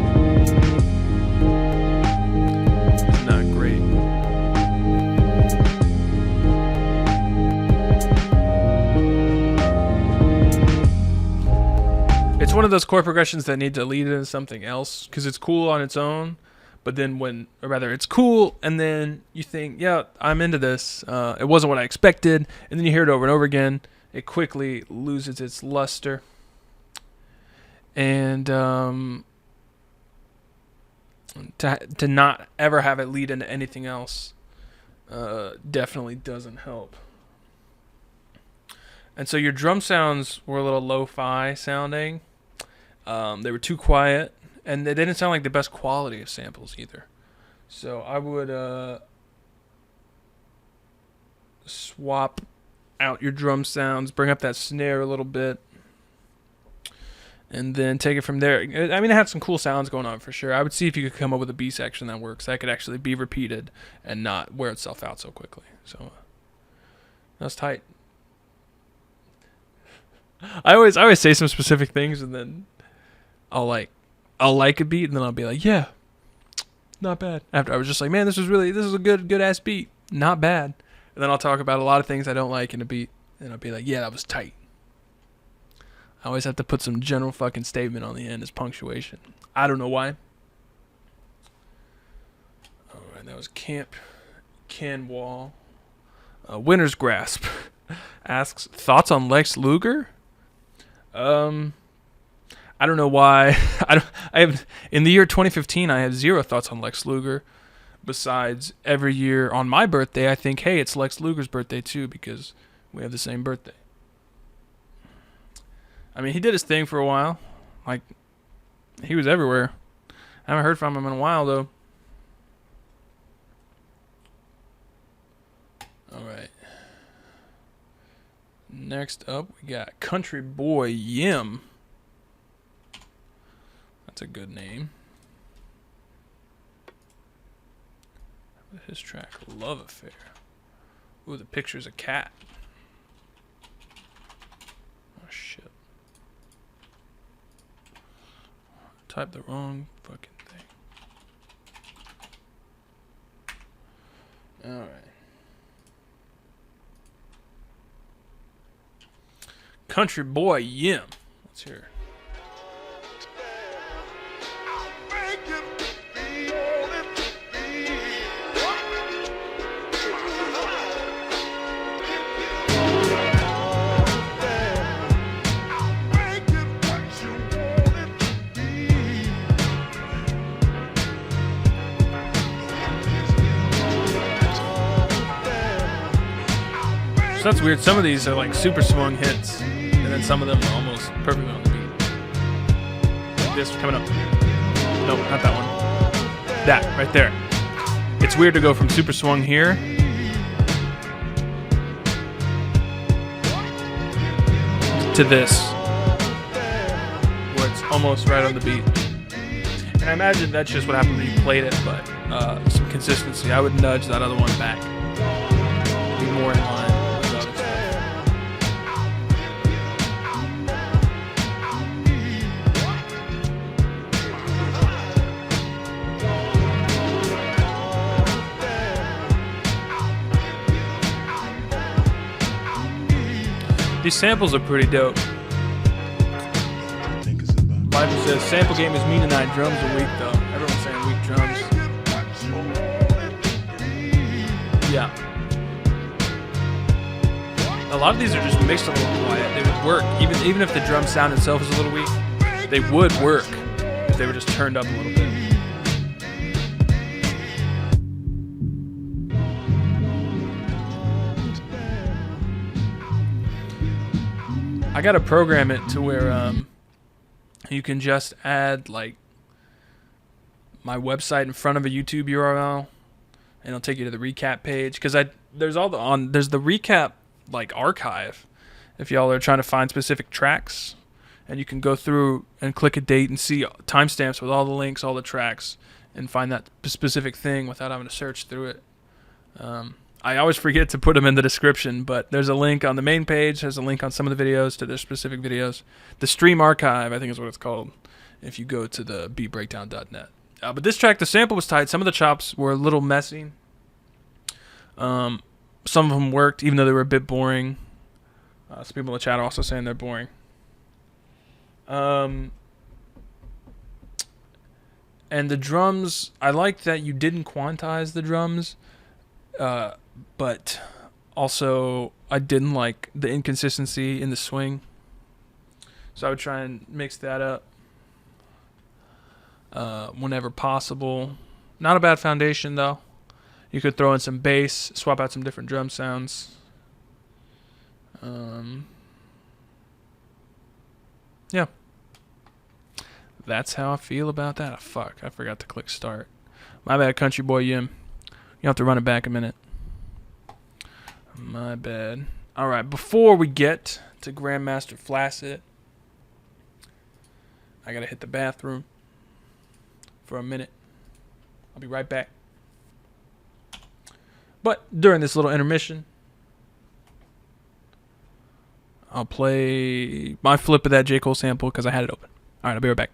it's not great. It's one of those chord progressions that need to lead into something else because it's cool on its own, but then it's cool and then you think, yeah, I'm into this. It wasn't what I expected, and then you hear it over and over again. It quickly loses its luster, and to not ever have it lead into anything else definitely doesn't help. And so your drum sounds were a little lo-fi sounding. They were too quiet, and they didn't sound like the best quality of samples either. So I would swap out your drum sounds, bring up that snare a little bit, and then take it from there. I mean, it had some cool sounds going on for sure. I would see if you could come up with a B section that works, that could actually be repeated and not wear itself out so quickly. So that's tight. I always say some specific things, and then I'll like a beat, and then I'll be like, yeah, not bad. After I was just like, man, this is a good ass beat, not bad. And then I'll talk about a lot of things I don't like in a beat, And I'll be like, yeah, that was tight. I always have to put some general fucking statement on the end as punctuation. I don't know why. Alright, that was Camp Canwall. Winter's Grasp asks, thoughts on Lex Luger? I don't know why. In the year 2015, I have zero thoughts on Lex Luger. Besides, every year on my birthday, I think, hey, it's Lex Luger's birthday too, because we have the same birthday. I mean, he did his thing for a while. Like, he was everywhere. I haven't heard from him in a while, though. Alright. Next up, we got Country Boy Yim. That's a good name. His track, Love Affair. Ooh, the picture's a cat. Oh, shit. Typed the wrong fucking thing. Alright. Country Boy Yim. Let's hear it. So that's weird. Some of these are like super swung hits, and then some of them are almost perfectly on the beat. Like this coming up. Nope, not that one. That, right there. It's weird to go from super swung here to this, where it's almost right on the beat. And I imagine that's just what happened when you played it, but some consistency. I would nudge that other one back. Be more in line. These samples are pretty dope. Life says, sample game is mean tonight. Drums are weak though. Everyone's saying weak drums. Yeah. A lot of these are just mixed a little quiet. They would work. Even if the drum sound itself is a little weak, they would work if they were just turned up a little bit. I gotta program it to where you can just add like my website in front of a YouTube URL, and it'll take you to the recap page. Because there's the recap like archive if y'all are trying to find specific tracks, and you can go through and click a date and see timestamps with all the links, all the tracks, and find that specific thing without having to search through it. I always forget to put them in the description, but there's a link on the main page. There's a link on some of the videos to their specific videos. The stream archive, I think is what it's called, if you go to the beatbreakdown.net. But this track, the sample was tight. Some of the chops were a little messy. Some of them worked, even though they were a bit boring. Some people in the chat are also saying they're boring. And the drums, I like that you didn't quantize the drums. But also I didn't like the inconsistency in the swing, so I would try and mix that up whenever possible. Not a bad foundation though. You could throw in some bass, swap out some different drum sounds. Yeah, that's how I feel about that. Fuck, I forgot to click start. My bad, Country Boy Yim. You have to run it back a minute. My bad. Alright, before we get to Grandmaster Flaccid, I gotta hit the bathroom for a minute. I'll be right back. But during this little intermission, I'll play my flip of that J. Cole sample because I had it open. Alright, I'll be right back.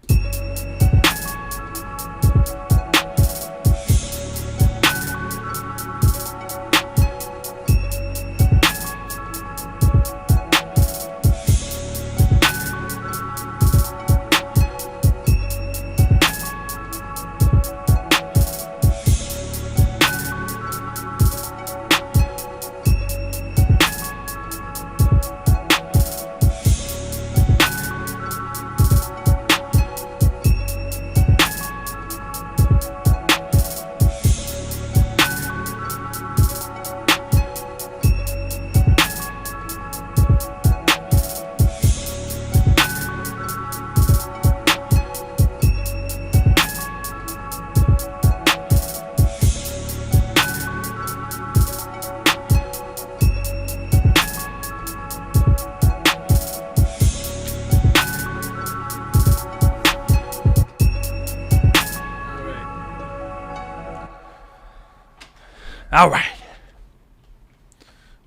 All right.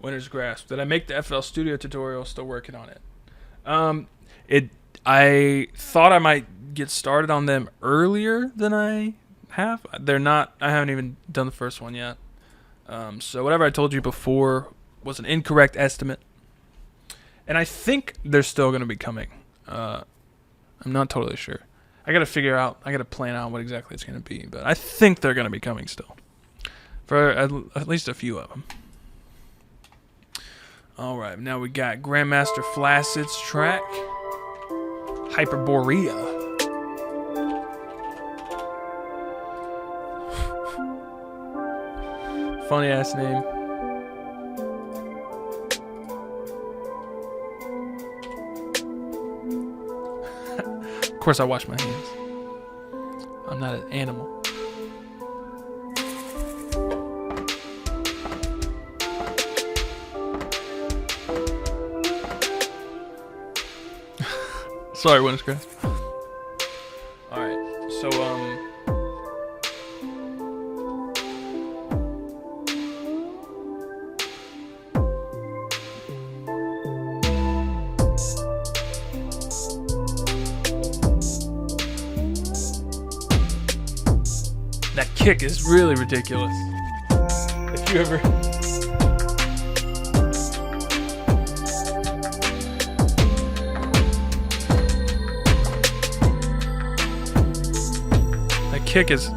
Winner's grasp. Did I make the FL Studio tutorial? Still working on it. I thought I might get started on them earlier than I have. They're not. I haven't even done the first one yet. So whatever I told you before was an incorrect estimate. And I think they're still going to be coming. I'm not totally sure. I got to plan out what exactly it's going to be. But I think they're going to be coming still. For at least a few of them. Alright, now we got Grandmaster Flaccid's track. Hyperborea. Funny ass name. Of course I wash my hands. I'm not an animal. Sorry, winner's grasp. Alright, so, that kick is really ridiculous. If you ever... kick is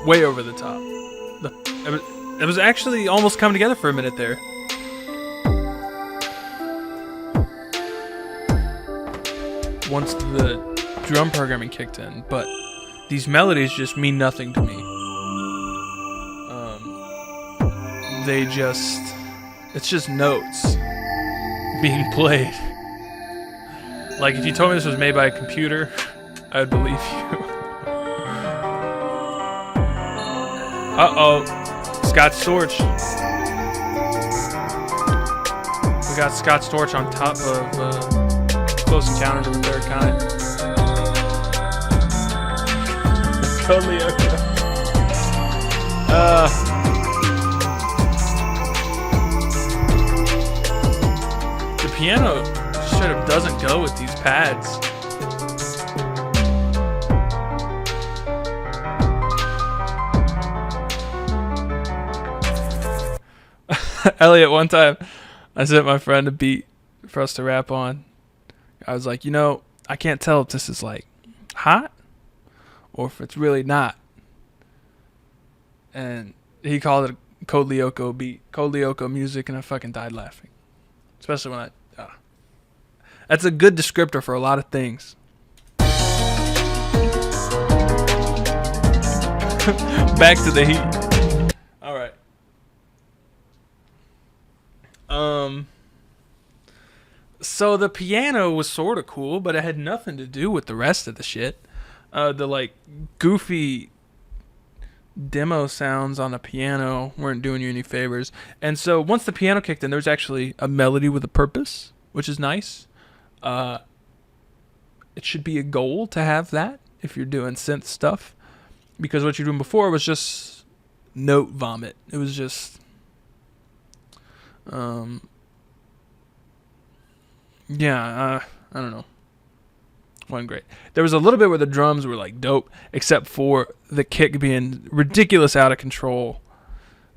way over the top. It was actually almost coming together for a minute there. Once the drum programming kicked in, but these melodies just mean nothing to me. It's just notes being played. Like if you told me this was made by a computer, I would believe you. Uh-oh. Scott Storch. We got Scott Storch on top of Close Encounters of the Third Kind. Totally okay. The piano straight up doesn't go with these pads. Elliott, one time, I sent my friend a beat for us to rap on. I was like, I can't tell if this is like hot or if it's really not. And he called it a Code Lyoko beat, Code Lyoko music, and I fucking died laughing. Especially when that's a good descriptor for a lot of things. Back to the heat. All right. So the piano was sort of cool, but it had nothing to do with the rest of the shit. The like goofy demo sounds on the piano weren't doing you any favors. And so once the piano kicked in, there was actually a melody with a purpose, which is nice. It should be a goal to have that if you're doing synth stuff, because what you're doing before was just note vomit. It was just I don't know. Wasn't great. There was a little bit where the drums were like dope, except for the kick being ridiculous out of control.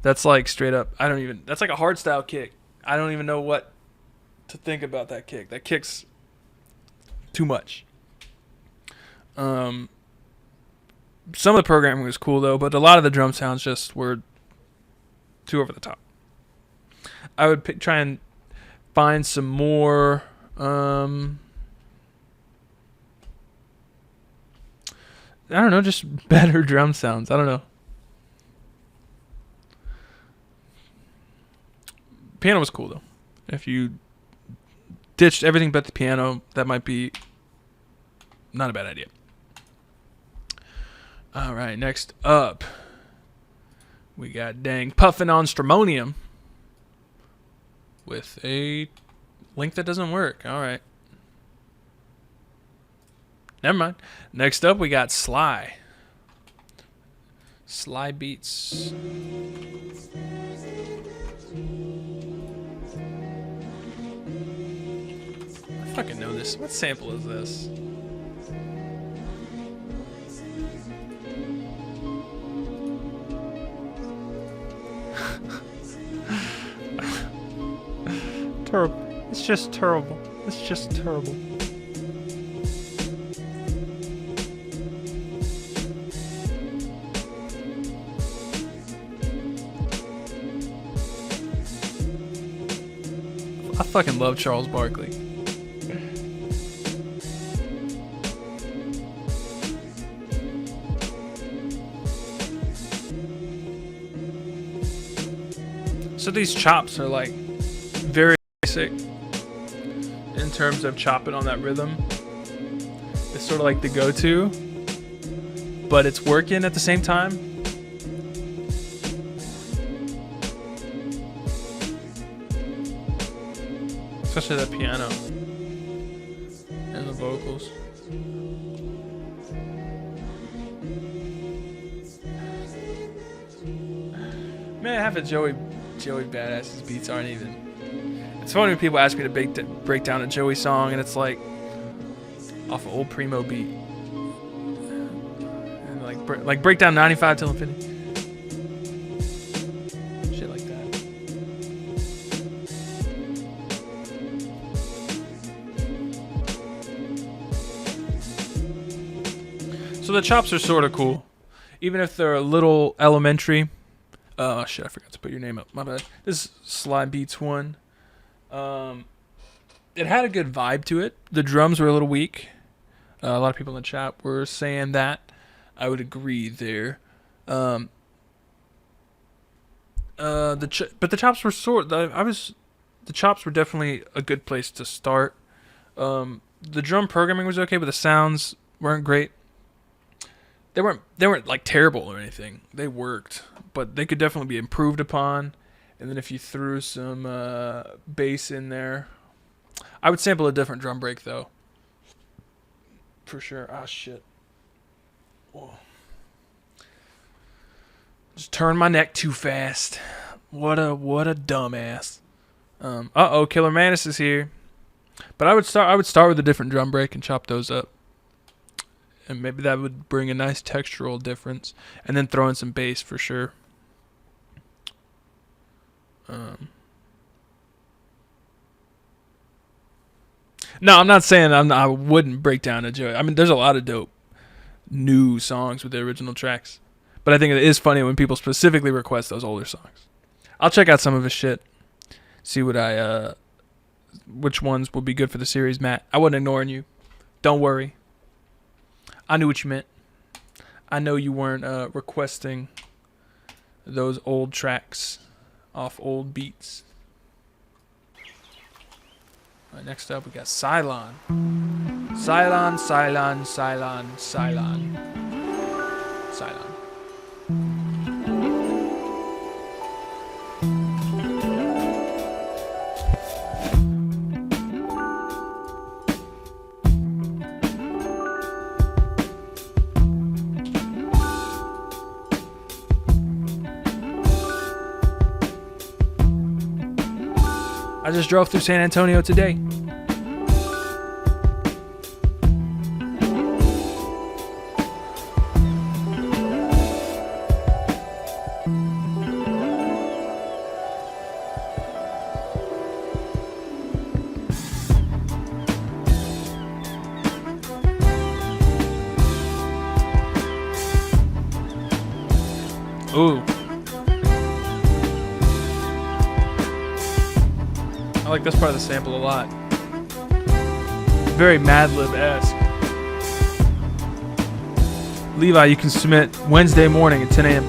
That's like straight up, that's like a hardstyle kick. I don't even know what to think about that kick. That kick's too much. Some of the programming was cool though, but a lot of the drum sounds just were too over the top. I would try and find some more I don't know, just better drum sounds. I don't know. Piano was cool though. If you ditched everything but the piano, that might be not a bad idea. All right, next up, we got Dang Puffin' on Stramonium with a link that doesn't work. All right. Never mind. Next up, we got Sly. Sly Beats. I fucking know this. What sample is this? Terrible. It's just terrible. It's just terrible. I fucking love Charles Barkley. So these chops are like very basic in terms of chopping on that rhythm. It's sort of like the go-to, but it's working at the same time. Especially that piano and the vocals. Man, half of Joey Badass's beats aren't even. It's funny when people ask me to break down a Joey song, and it's like off an old Primo beat, and like break down 95 till infinity, shit like that. So the chops are sort of cool, even if they're a little elementary. Oh shit, I forgot to put your name up. My bad. This is Sly Beats 1. It had a good vibe to it. The drums were a little weak. A lot of people in the chat were saying that. I would agree there. But the chops were the chops were definitely a good place to start. The drum programming was okay, but the sounds weren't great. They weren't like terrible or anything. They worked, but they could definitely be improved upon. And then if you threw some bass in there, I would sample a different drum break though. For sure. Ah, shit. Whoa. Just turned my neck too fast. What a dumbass. Killer Manus is here. But I would start with a different drum break and chop those up. And maybe that would bring a nice textural difference. And then throw in some bass for sure. No, I'm not saying I wouldn't break down a Joey. I mean, there's a lot of dope new songs with the original tracks. But I think it is funny when people specifically request those older songs. I'll check out some of his shit. See which ones would be good for the series, Matt. I wasn't ignoring you. Don't worry. I knew what you meant. I know you weren't requesting those old tracks off old beats. All right, next up we got Sylon. Sylon, Sylon, Sylon, Sylon. Sylon. I just drove through San Antonio today. Ooh. I like this part of the sample a lot. Very Mad Lib-esque. Levi, you can submit Wednesday morning at 10 a.m.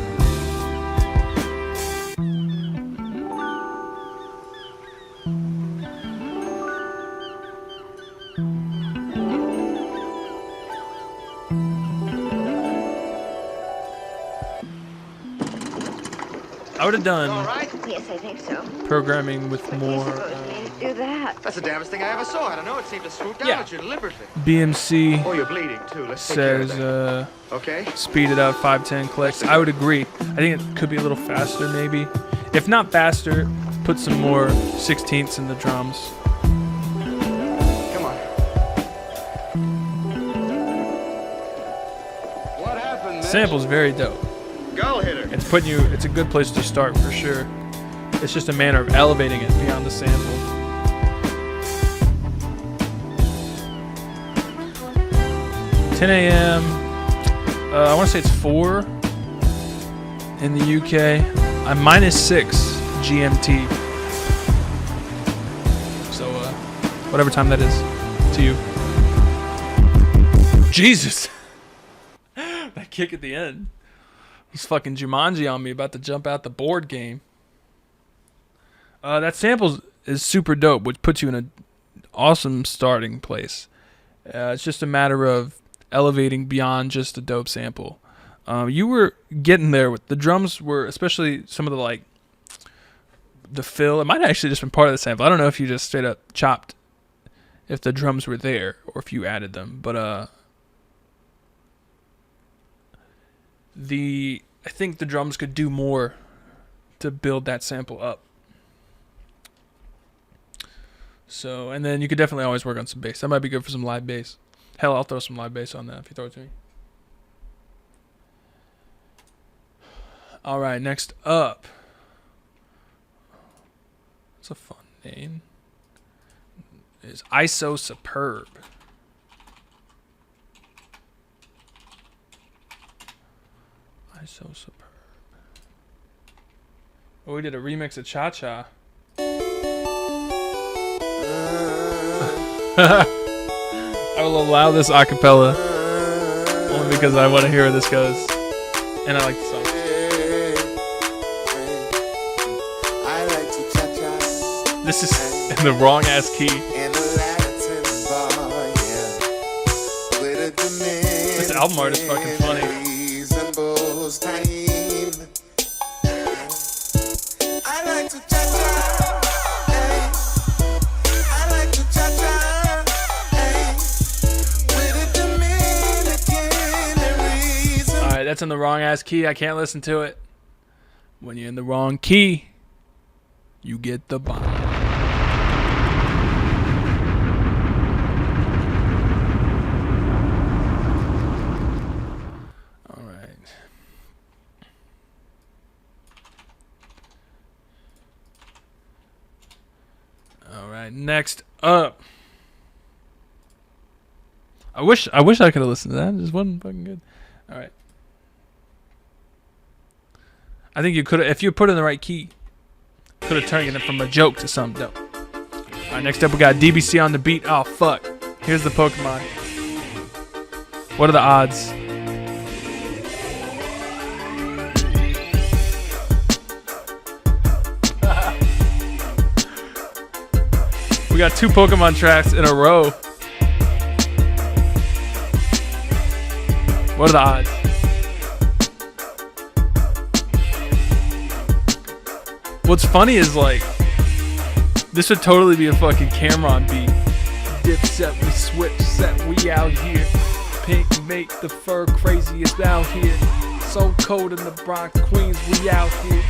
I would have done Yes, I think so. programming with What do you more suppose made it do that? That's the damnest thing I ever saw. I don't know. It seemed to swoop down Yeah. at you deliberately. BMC Oh, you're bleeding too. Let's take care of says that. Okay. speed it up 5-10 clicks. I would agree. I think it could be a little faster maybe. If not faster, put some more 16ths in the drums. Come on. What happened? Sample's very dope. Go hitter. It's putting you. It's a good place to start for sure. It's just a matter of elevating it beyond the sample. $10 a.m. I want to say it's 4 in the UK. I'm -6 GMT. So whatever time that is to you. Jesus. That kick at the end. He's fucking Jumanji on me, about to jump out the board game. That sample is super dope, which puts you in an awesome starting place. It's just a matter of elevating beyond just a dope sample. You were getting there with the drums were, especially some of the fill. It might have actually just been part of the sample. I don't know if you just straight up chopped if the drums were there or if you added them, but I think the drums could do more to build that sample up. So, and then you could definitely always work on some bass. That might be good for some live bass. Hell, I'll throw some live bass on that if you throw it to me. All right, next up. That's a fun name. Is ISO Superb. So superb. Oh, we did a remix of Cha Cha. I will allow this a cappella only because I want to hear where this goes. And I like the song. This is in the wrong ass key. This album art is fucking funny. Alright, that's in the wrong ass key. I can't listen to it. When you're in the wrong key, you get the bomb. Next up, I wish I could have listened to that. It just wasn't fucking good. All right, I think you could have, if you put it in the right key, could have turned it from a joke to something dope. All right, next up we got DBC on the beat. Oh fuck, here's the Pokemon. What are the odds? We got 2 Pokemon tracks in a row. What are the odds? What's funny is like, this would totally be a fucking Cameron beat. Dipset, we switch set, we out here. Pink make the fur craziest out here. So cold in the Bronx, Queens, we out here.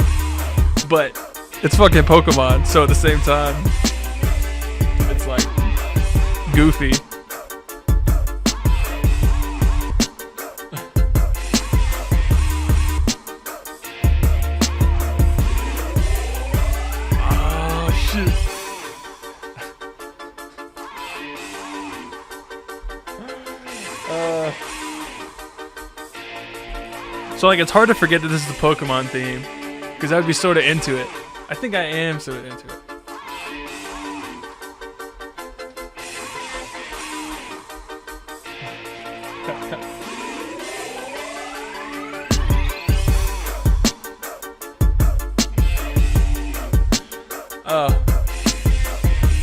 But it's fucking Pokemon, so at the same time, it's like goofy. Oh shit. So like it's hard to forget that this is the Pokemon theme, because I would be sort of into it. I think I am sort of into it.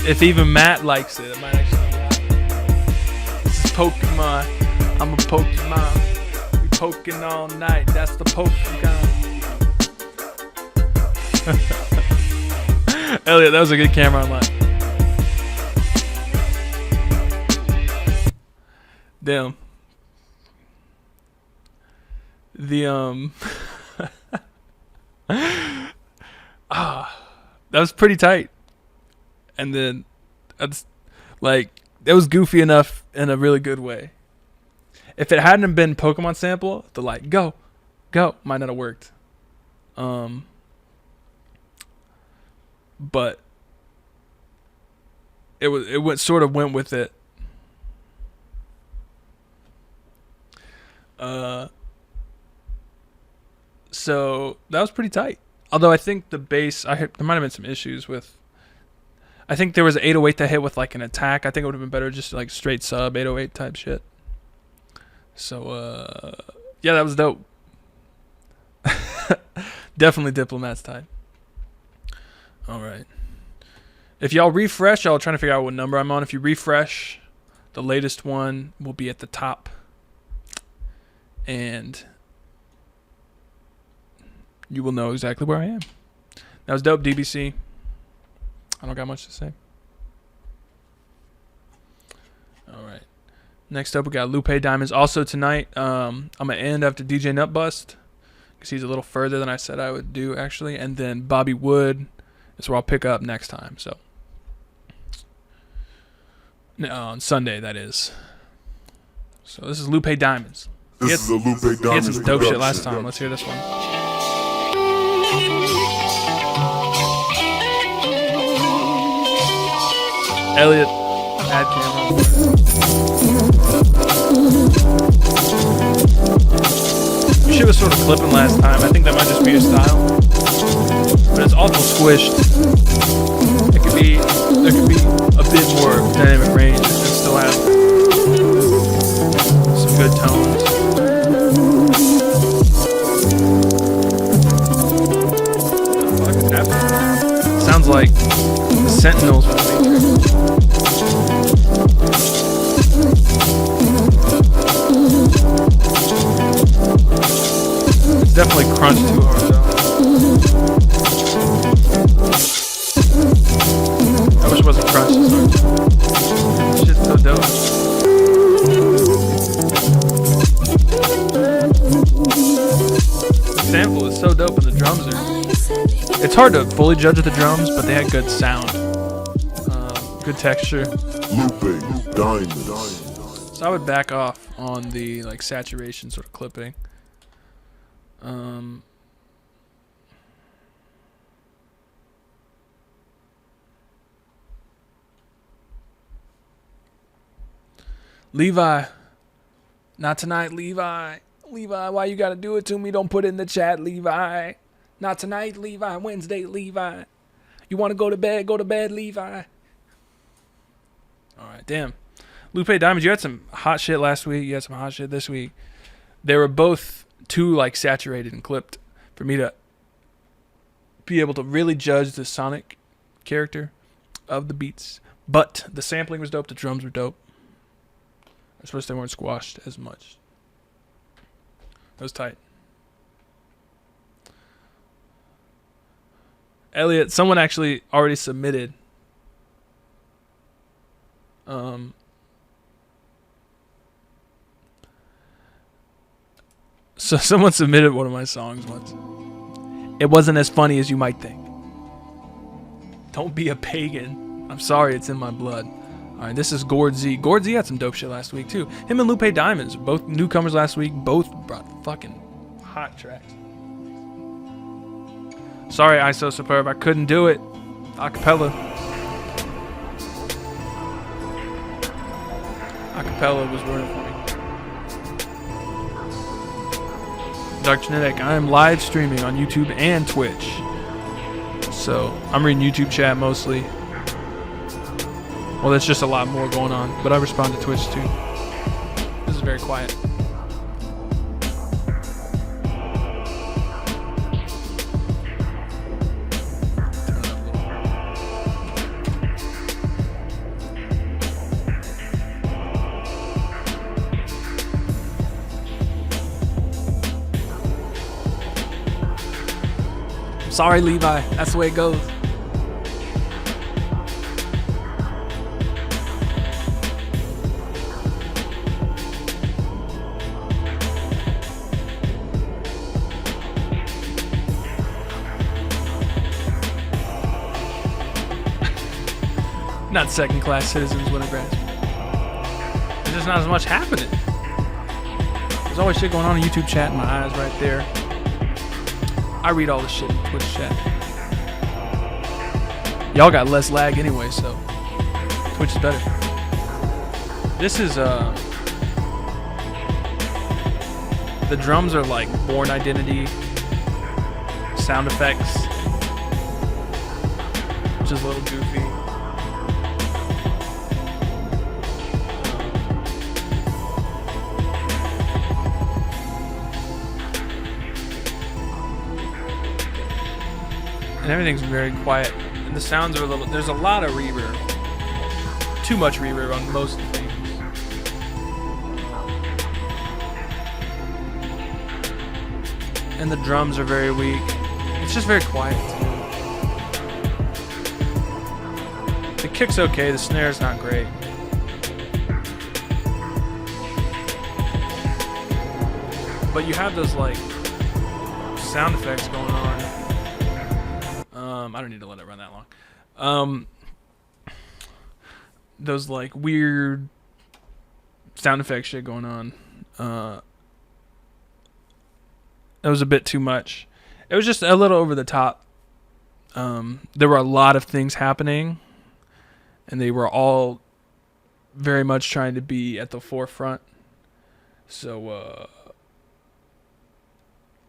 If even Matt likes it, it might actually be hot. This is Pokemon. I'm a Pokemon. We poking all night. That's the Pokemon. Elliott, that was a good camera online. Damn. The that was pretty tight. And then that's like it was goofy enough in a really good way. If it hadn't been Pokemon sample, the like go might not have worked. But it went sort of went with it. So that was pretty tight. Although I think the bass, there might have been some issues with. I think there was an 808 that hit with like an attack. I think it would have been better just like straight sub 808 type shit. So yeah, that was dope. Definitely Diplomat's type. All right. If y'all refresh, y'all trying to figure out what number I'm on. If you refresh, the latest one will be at the top. And you will know exactly where I am. That was dope, DBC. I don't got much to say. All right. Next up, we got Lupe Diamonds. Also tonight, I'm going to end after DJ Nutbust because he's a little further than I said I would do, actually. And then Bobby Wood is where I'll pick up next time. So on Sunday, that is. So this is Lupe Diamonds. This is a Lupe Diamonds. He had some dope shit production. last time. Let's hear this one. Elliott, add camera. Shit was sort of clipping last time. I think that might just be your style, but it's awful squished. There could be a bit more dynamic range and still have some good tones. Sounds like the Sentinels from the Matrix. It's definitely crunched too hard though. I wish it wasn't crunched as hard. Shit's so dope. The sample is so dope and the drums are... It's hard to fully judge the drums, but they had good sound. Good texture. Lupe Diamonds. So I would back off on the like saturation sort of clipping. Levi. Not tonight, Levi. Levi, why you gotta do it to me? Don't put it in the chat, Levi. Not tonight, Levi. Wednesday, Levi. You want to go to bed? Go to bed, Levi. All right, damn. Lupe Diamonds, you had some hot shit last week. You had some hot shit this week. They were both too like saturated and clipped for me to be able to really judge the sonic character of the beats. But the sampling was dope. The drums were dope. I suppose they weren't squashed as much. That was tight. Elliott, someone actually already submitted. So someone submitted one of my songs once. It wasn't as funny as you might think. Don't be a pagan. I'm sorry, it's in my blood. All right, this is Gord Z. Gord Z had some dope shit last week too. Him and Lupe Diamonds, both newcomers last week, both brought fucking hot tracks. Sorry, ISO Superb, I couldn't do it. Acapella. Acapella was working for me. Dark Genetic, I am live streaming on YouTube and Twitch. So, I'm reading YouTube chat mostly. Well, there's just a lot more going on, but I respond to Twitch too. This is very quiet. Sorry, Levi. That's the way it goes. Not second-class citizens when it graduates. There's just not as much happening. There's always shit going on in YouTube chat in my eyes right there. I read all the shit in Twitch chat. Y'all got less lag anyway, so Twitch is better. This is the drums are like Born Identity sound effects, which is a little goofy. And everything's very quiet. And the sounds are a little... There's a lot of reverb. Too much reverb on most things. And the drums are very weak. It's just very quiet, too. The kick's okay. The snare's not great. But you have those, like, sound effects going on. I don't need to let it run that long. Those like weird sound effect shit going on. That was a bit too much. It was just a little over the top. There were a lot of things happening, and they were all very much trying to be at the forefront. So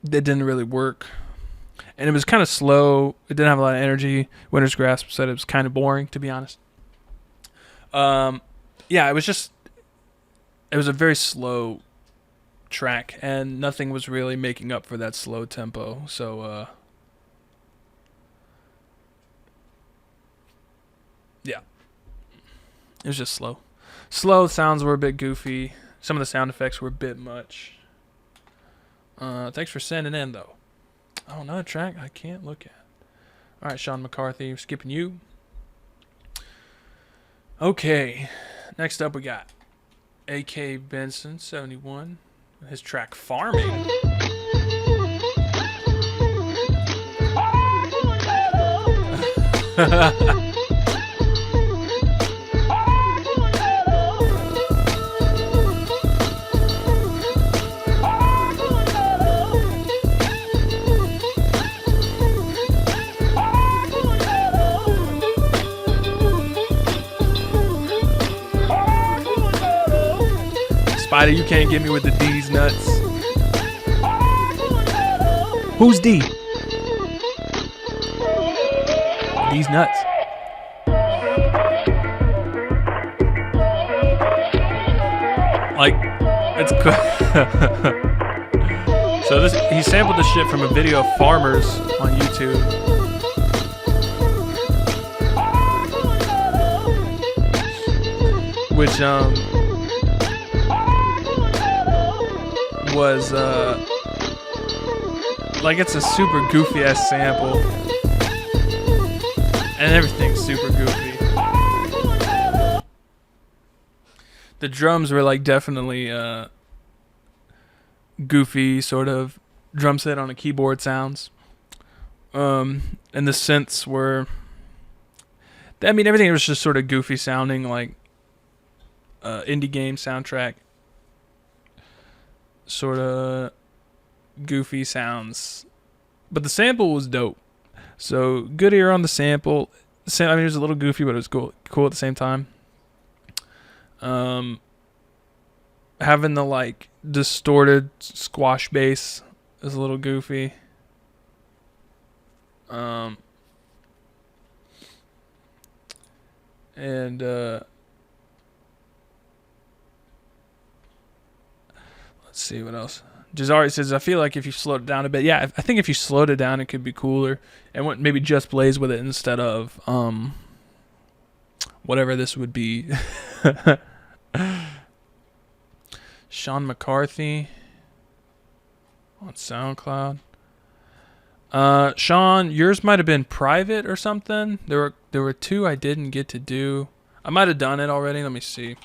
it didn't really work. And it was kind of slow. It didn't have a lot of energy. Winter's Grasp said it was kind of boring, to be honest. Yeah, it was a very slow track, and nothing was really making up for that slow tempo. So, yeah. It was just slow. Slow sounds were a bit goofy. Some of the sound effects were a bit much. Thanks for sending in, though. Oh, another track I can't look at. All right, Sean McCarthy, we're skipping you. Okay, next up we got A.K. Benson, 71. His track Farming. Spider, you can't get me with the D's nuts. Who's D? D's nuts. Like, it's so this, he sampled the shit from a video of farmers on YouTube. Which was like, it's a super goofy ass sample, and everything's super goofy. The drums were like definitely goofy sort of drum set on a keyboard sounds, and the synths were, I mean, everything was just sort of goofy sounding, like indie game soundtrack sort of goofy sounds, but the sample was dope. So good ear on the sample. I mean, it was a little goofy, but it was cool at the same time. Having the like distorted squash bass is a little goofy. And let's see what else. Jazari says, I feel like if you slowed it down a bit, yeah, I think if you slowed it down, it could be cooler, and went maybe just Blaze with it instead of whatever this would be. Sean McCarthy on SoundCloud. Sean, yours might have been private or something. There were 2 I didn't get to do. I might have done it already. Let me see.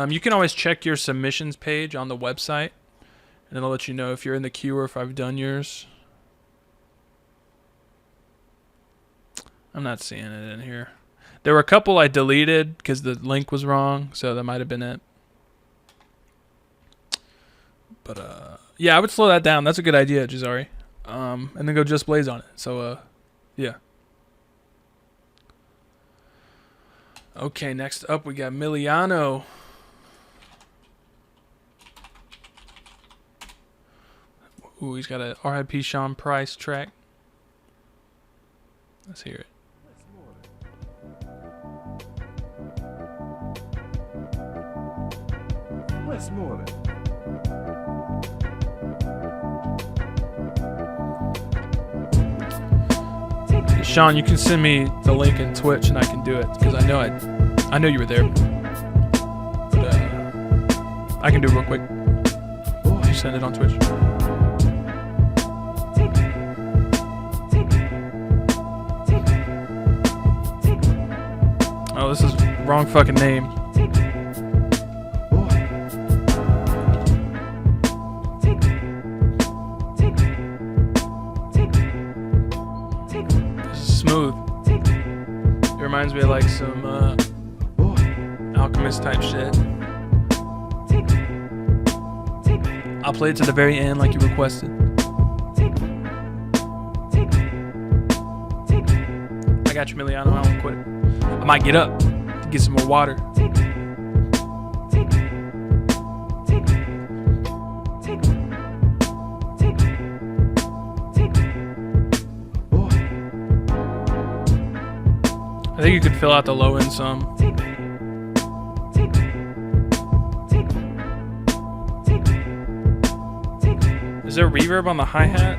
You can always check your submissions page on the website, and it'll let you know if you're in the queue or if I've done yours. I'm not seeing it in here. There were a couple I deleted because the link was wrong, so that might have been it. But yeah, I would slow that down. That's a good idea, Jazari. And then go just blaze on it. So yeah. Okay, next up we got Milano. Ooh, he's got a R.I.P. Sean Price track. Let's hear it. Westmoreland. Sean, you can send me the link in Twitch and I can do it because I know you were there. But I can do it real quick. Just send it on Twitch. Oh, this is wrong fucking name. Smooth. It reminds me of like some Alchemist type shit. I'll play it to the very end like you requested. I got you, Milano. I won't quit it. I might get up to get some more water. I think you could fill out the low end some. Is there reverb on the hi-hat?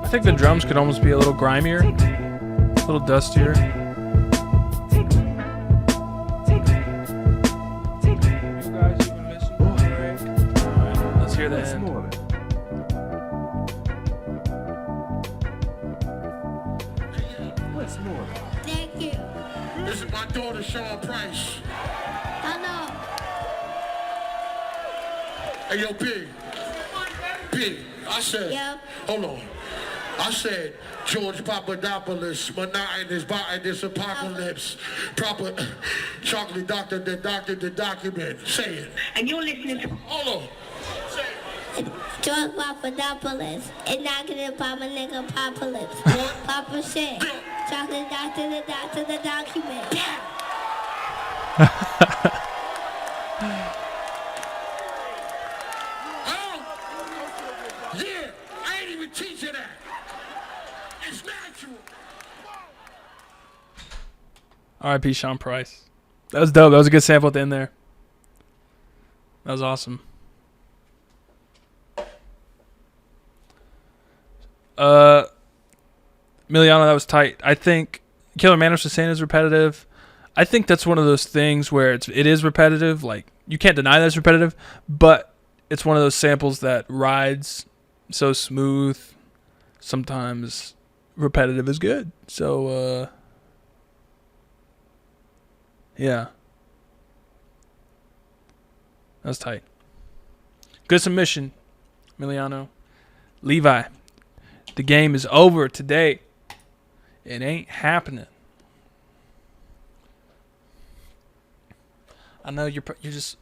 I think the drums could almost be a little grimier, a little dustier. Thank you. This is my daughter, Sean Price. Hello. Hey, yo, Big, I said, Yep. hold on. I said, George Papadopoulos, monotonous, botanist, apocalypse, proper chocolate doctor, the document. Say it. And you're listening to... Hold on. Say it. George Papadopoulos. And not gonna pop a nigga apocalypse. Papa shit. Chocolate doctor, the document. Yeah, I ain't even teaching that. It's natural. R.I.P. Sean Price. That was dope. That was a good sample at the end there. That was awesome. Miliano, that was tight. I think Killer Manos was saying is repetitive. I think that's one of those things where it is repetitive. Like, you can't deny that it's repetitive, but it's one of those samples that rides so smooth. Sometimes repetitive is good. So, yeah. That was tight. Good submission, Miliano. Levi, the game is over today. It ain't happening. I know you're just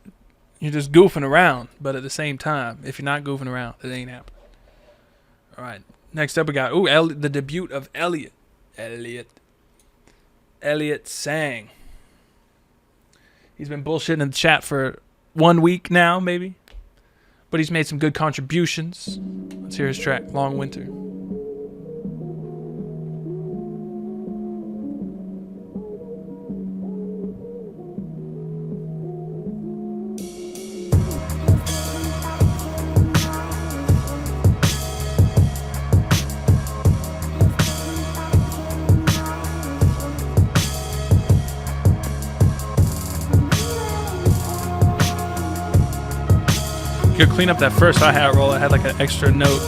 goofing around, but at the same time, if you're not goofing around, it ain't happening. All right. Next up, we got the debut of Elliott. Elliott sang. He's been bullshitting in the chat for 1 week now, maybe, but he's made some good contributions. Let's hear his track, Long Winter. You could clean up that first hi-hat roll. It had like an extra note.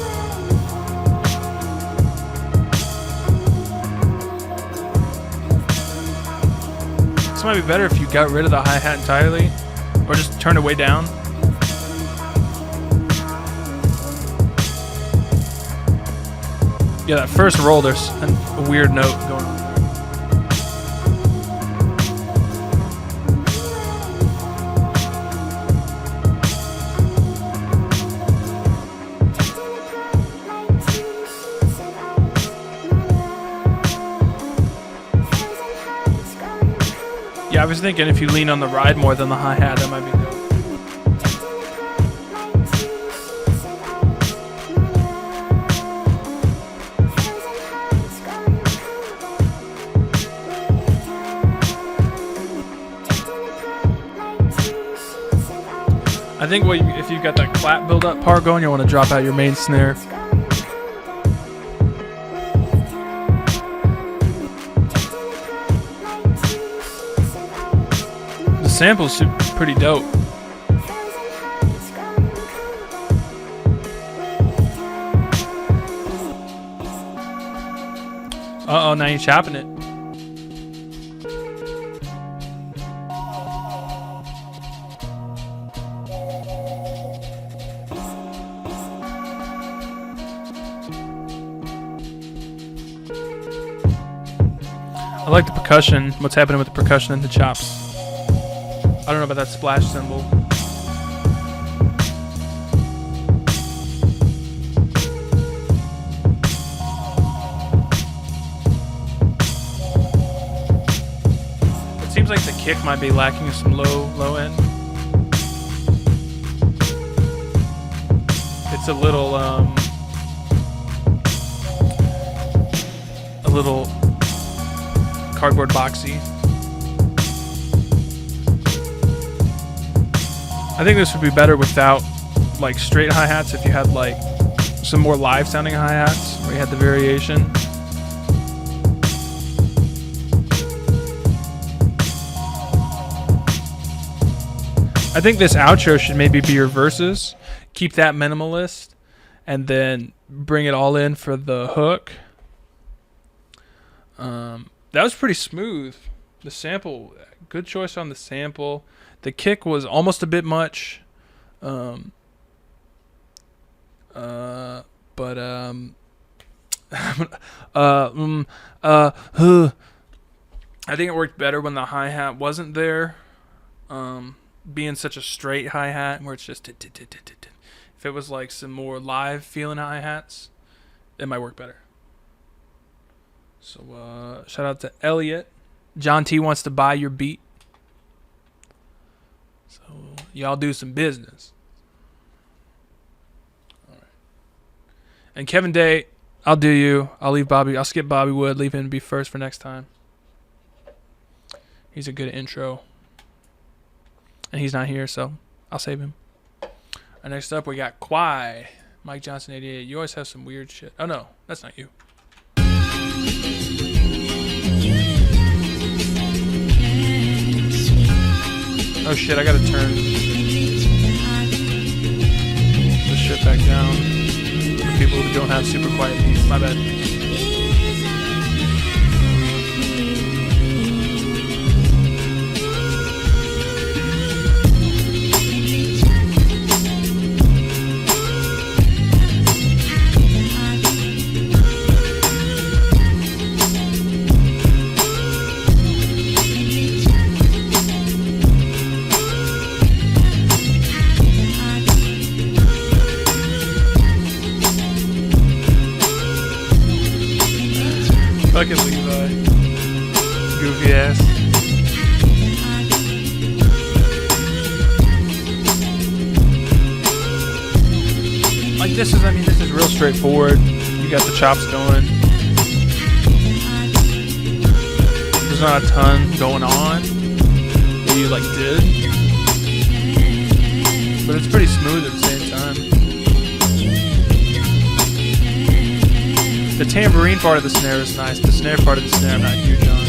This might be better if you got rid of the hi-hat entirely, or just turn it way down. Yeah, that first roll, there's a weird note going on. Yeah, I was thinking if you lean on the ride more than the hi-hat, that might be good. I think if you've got that clap build-up part going, you'll want to drop out your main snare. The sample's pretty dope. Uh-oh, now you're chopping it. I like the percussion, what's happening with the percussion and the chops. I don't know about that splash cymbal. It seems like the kick might be lacking some low end. It's a little cardboard boxy. I think this would be better without like straight hi-hats if you had like some more live sounding hi-hats where you had the variation. I think this outro should maybe be your verses. Keep that minimalist and then bring it all in for the hook. That was pretty smooth. The sample, good choice on the sample. The kick was almost a bit much. I think it worked better when the hi-hat wasn't there. Being such a straight hi-hat where it's just if it was like some more live feeling hi-hats, it might work better. So shout out to Elliott. John T wants to buy your beat. So y'all do some business. All right. And Kevin Day, I'll do you. I'll skip Bobby Wood, leave him to be first for next time. He's a good intro. And he's not here, so I'll save him. And next up we got Quai. Mike Johnson 88. You always have some weird shit. Oh no, that's not you. Oh shit, I gotta turn this shit back down for people who don't have super quiet beats. My bad. Fucking Levi. Goofy ass. Like this is real straightforward. You got the chops going. There's not a ton going on that you like did. But it's pretty smooth at the same time. The tambourine part of the snare is nice. The snare part of the snare I'm not huge on.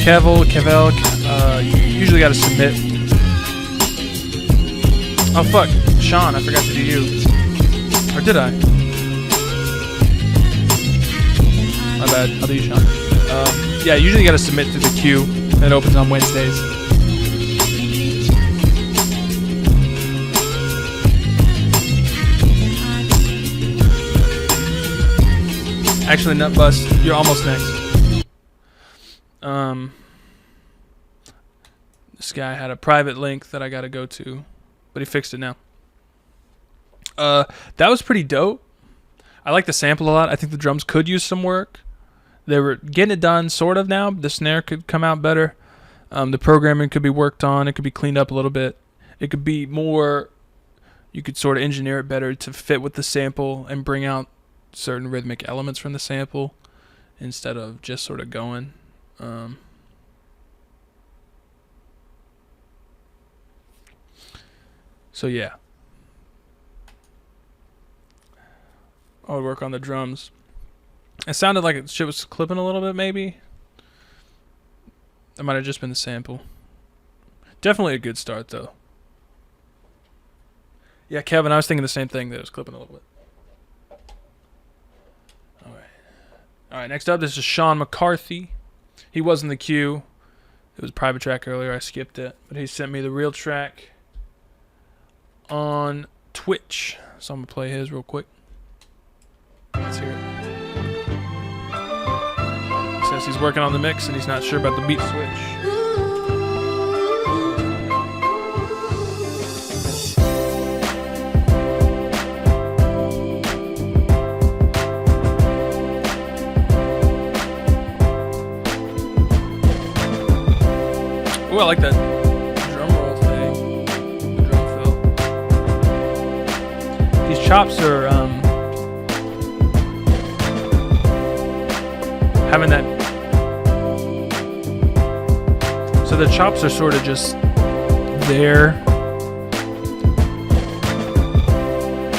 Kevel, usually got to submit. Oh fuck, Sean, I forgot to do you. Or did I? My bad, I'll do you, Sean. Yeah, usually got to submit to the queue. It opens on Wednesdays. Actually, Nutbust, you're almost next. This guy had a private link that I gotta go to, but he fixed it now. That was pretty dope. I like the sample a lot. I think the drums could use some work. They were getting it done sort of now. The snare could come out better. The programming could be worked on. It could be cleaned up a little bit. It could be more, you could sort of engineer it better to fit with the sample and bring out certain rhythmic elements from the sample instead of just sort of going. So yeah. I would work on the drums. It sounded like shit was clipping a little bit, maybe. That might have just been the sample. Definitely a good start, though. Yeah, Kevin, I was thinking the same thing, that it was clipping a little bit. Alright, next up, this is Sean McCarthy. He was in the queue. It was a private track earlier. I skipped it. But he sent me the real track on Twitch. So I'm going to play his real quick. Let's hear it. He says he's working on the mix and he's not sure about the beat switch. Ooh, I like that drum roll thing. The drum fill. These chops are having that. So the chops are sort of just there.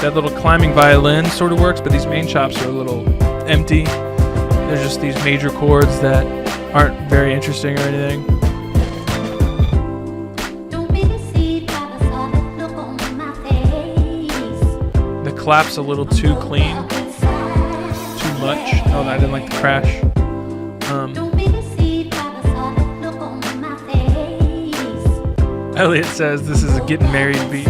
That little climbing violin sort of works, but these main chops are a little empty. There's just these major chords that aren't very interesting or anything. The clap's a little too clean. Too much. Oh, I didn't like the crash. Elliott says this is a getting married beat.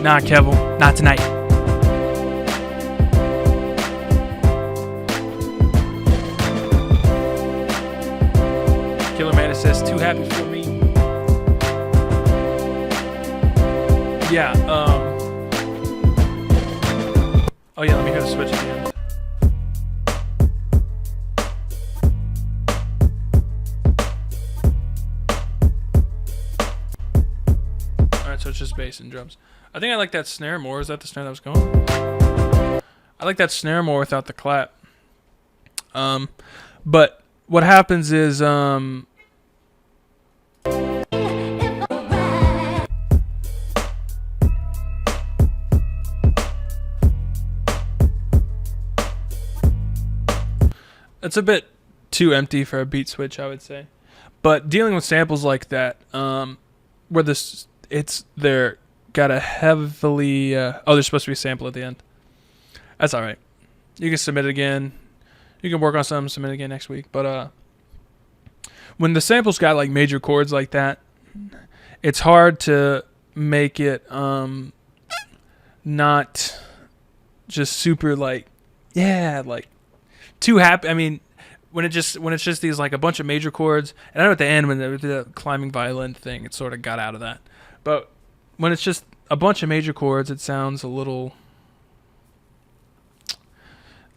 Nah, Kevel, not tonight. Killer Man says too happy for me. Yeah, oh yeah, let me hear the switch at the end. Alright, so it's just bass and drums. I think I like that snare more. Is that the snare that was going? I like that snare more without the clap. But what happens is, it's a bit too empty for a beat switch, I would say. But dealing with samples like that, where they're got a heavily, there's supposed to be a sample at the end. That's all right. You can submit it again. You can work on something, submit it again next week. But when the sample's got like major chords like that, it's hard to make it not just super like, yeah, like too happy. I mean, when it's just these like a bunch of major chords, and I know at the end when the climbing violin thing, it sort of got out of that. But when it's just a bunch of major chords, it sounds a little,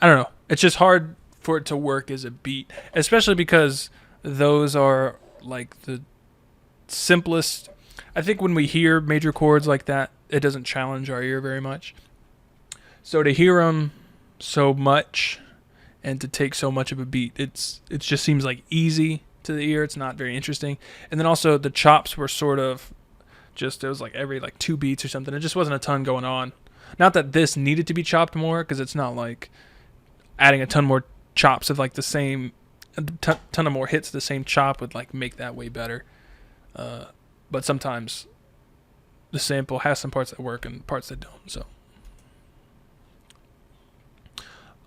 I don't know. It's just hard for it to work as a beat, especially because those are like the simplest. I think when we hear major chords like that, it doesn't challenge our ear very much. So to hear them so much and to take so much of a beat, it just seems like easy to the ear. It's not very interesting. And then also the chops were sort of just, it was like every like 2 beats or something. It just wasn't a ton going on. Not that this needed to be chopped more, because it's not like adding a ton more chops of like the same, a ton of more hits of the same chop would like make that way better. But sometimes the sample has some parts that work and parts that don't. So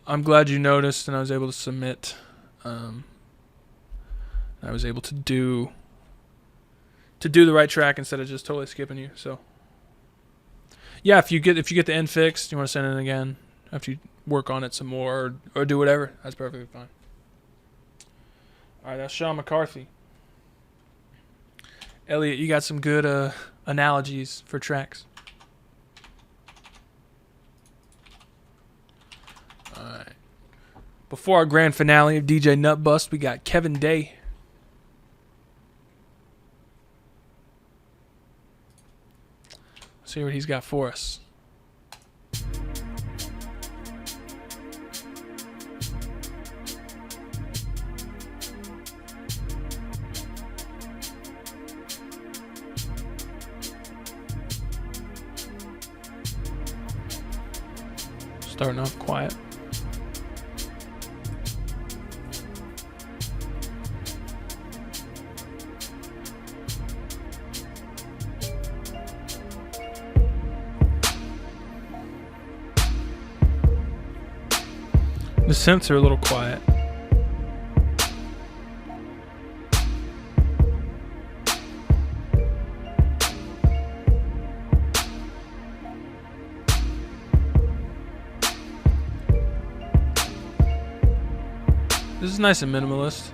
I'm glad you noticed, and I was able to submit. I was able to do the right track instead of just totally skipping you. So yeah, if you get the end fixed, you want to send it in again after you work on it some more, or do whatever, that's perfectly fine. All right, that's Sean McCarthy. Elliott, you got some good analogies for tracks. All right. Before our grand finale of DJ Nutbust, we got Kevin Day. Let's see what he's got for us. Starting off quiet. The synths are a little quiet. This is nice and minimalist.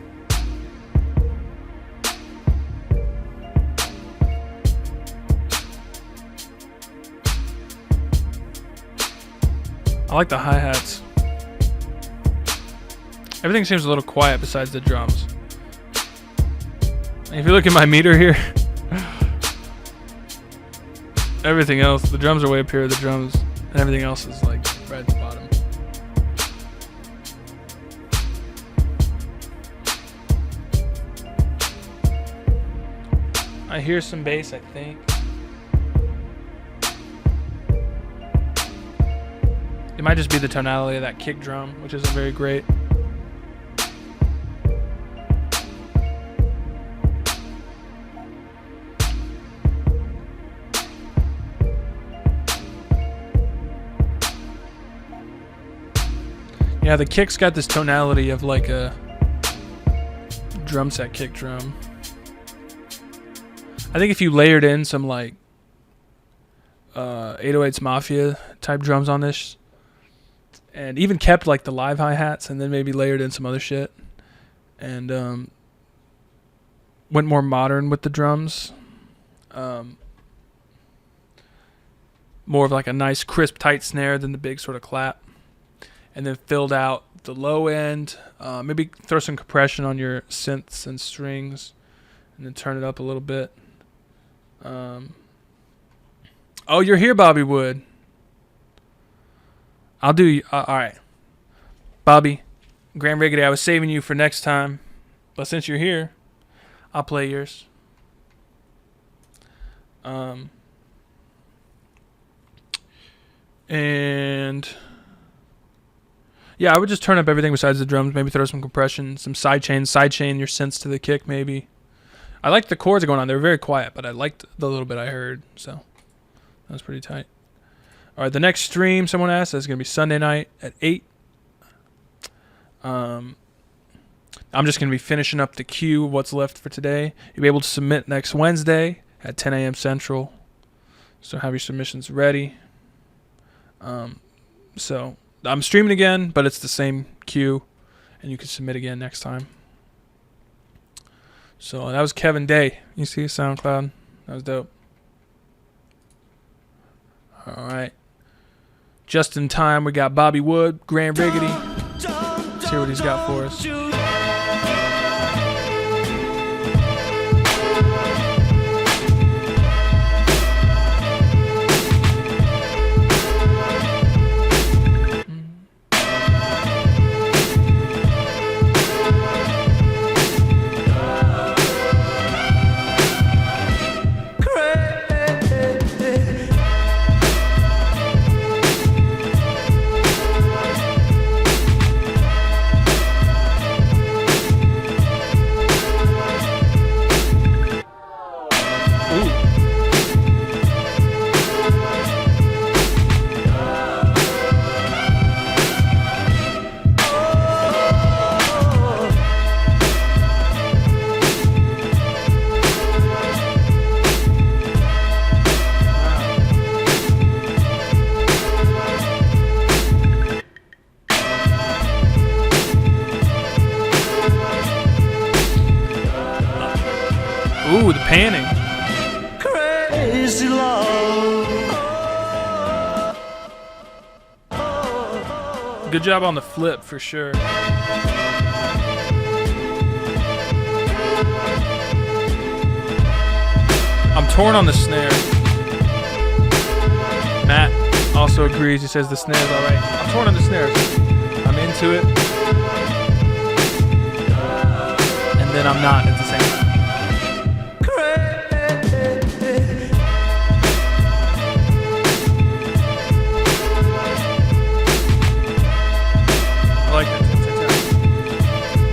I like the hi-hats. Everything seems a little quiet besides the drums. If you look at my meter here, everything else, the drums are way up here, the drums, and everything else is like right at the bottom. I hear some bass, I think. It might just be the tonality of that kick drum, which isn't very great. Yeah, the kick's got this tonality of like a drum set kick drum. I think if you layered in some like 808s Mafia type drums on this, and even kept like the live hi-hats, and then maybe layered in some other shit, and went more modern with the drums, more of like a nice crisp tight snare than the big sort of clap, and then filled out the low end, maybe throw some compression on your synths and strings, and then turn it up a little bit. Oh, you're here, Bobby Wood. I'll do you. All right, Bobby, Grand Riggedy, I was saving you for next time, but since you're here, I'll play yours. And yeah, I would just turn up everything besides the drums. Maybe throw some compression, some sidechain your synths to the kick. Maybe. I liked the chords going on. They were very quiet, but I liked the little bit I heard, so that was pretty tight. All right, the next stream, someone asked, is going to be Sunday night at 8. I'm just going to be finishing up the queue of what's left for today. You'll be able to submit next Wednesday at 10 a.m. Central, so have your submissions ready. So I'm streaming again, but it's the same queue, and you can submit again next time. So that was Kevin Day. You see SoundCloud? That was dope. All right. Just in time, we got Bobby Wood, Grand Riggedy. Let's hear what he's got for us. Ooh, the panning. Crazy love. Good job on the flip for sure. I'm torn on the snare. Matt also agrees. He says the snare's alright. I'm torn on the snares. I'm into it. And then I'm not at the same time. I like that.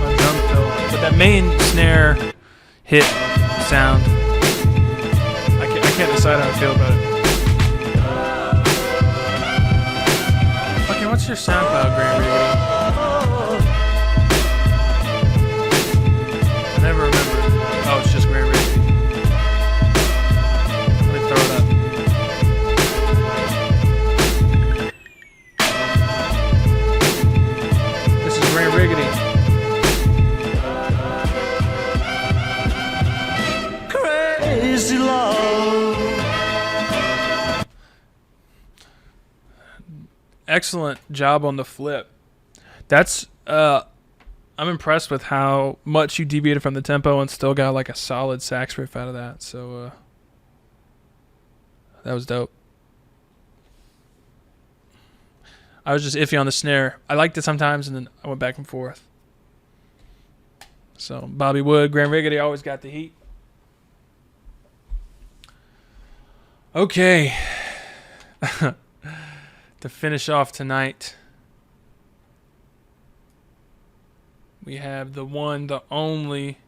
My drum fill. But that main snare hit sound. I can't decide how I feel about it. Okay, what's your SoundCloud, Grandmaster? I never remember. Oh, it's just Grandmaster. Let me throw it up. This is Grand Riggedy. Crazy love. Excellent job on the flip. That's I'm impressed with how much you deviated from the tempo and still got like a solid sax riff out of that. So that was dope. I was just iffy on the snare. I liked it sometimes, and then I went back and forth. So Bobby Wood, Grand Riggedy always got the heat. Okay. To finish off tonight, we have the one, the only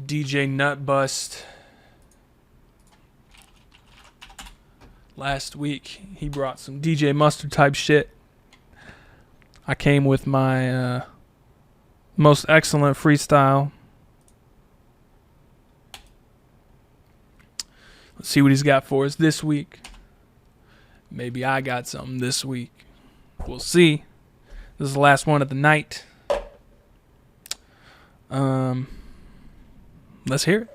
DJ Nutbust. Last week, he brought some DJ Mustard type shit. I came with my most excellent freestyle. Let's see what he's got for us this week. Maybe I got something this week. We'll see. This is the last one of the night. Let's hear it.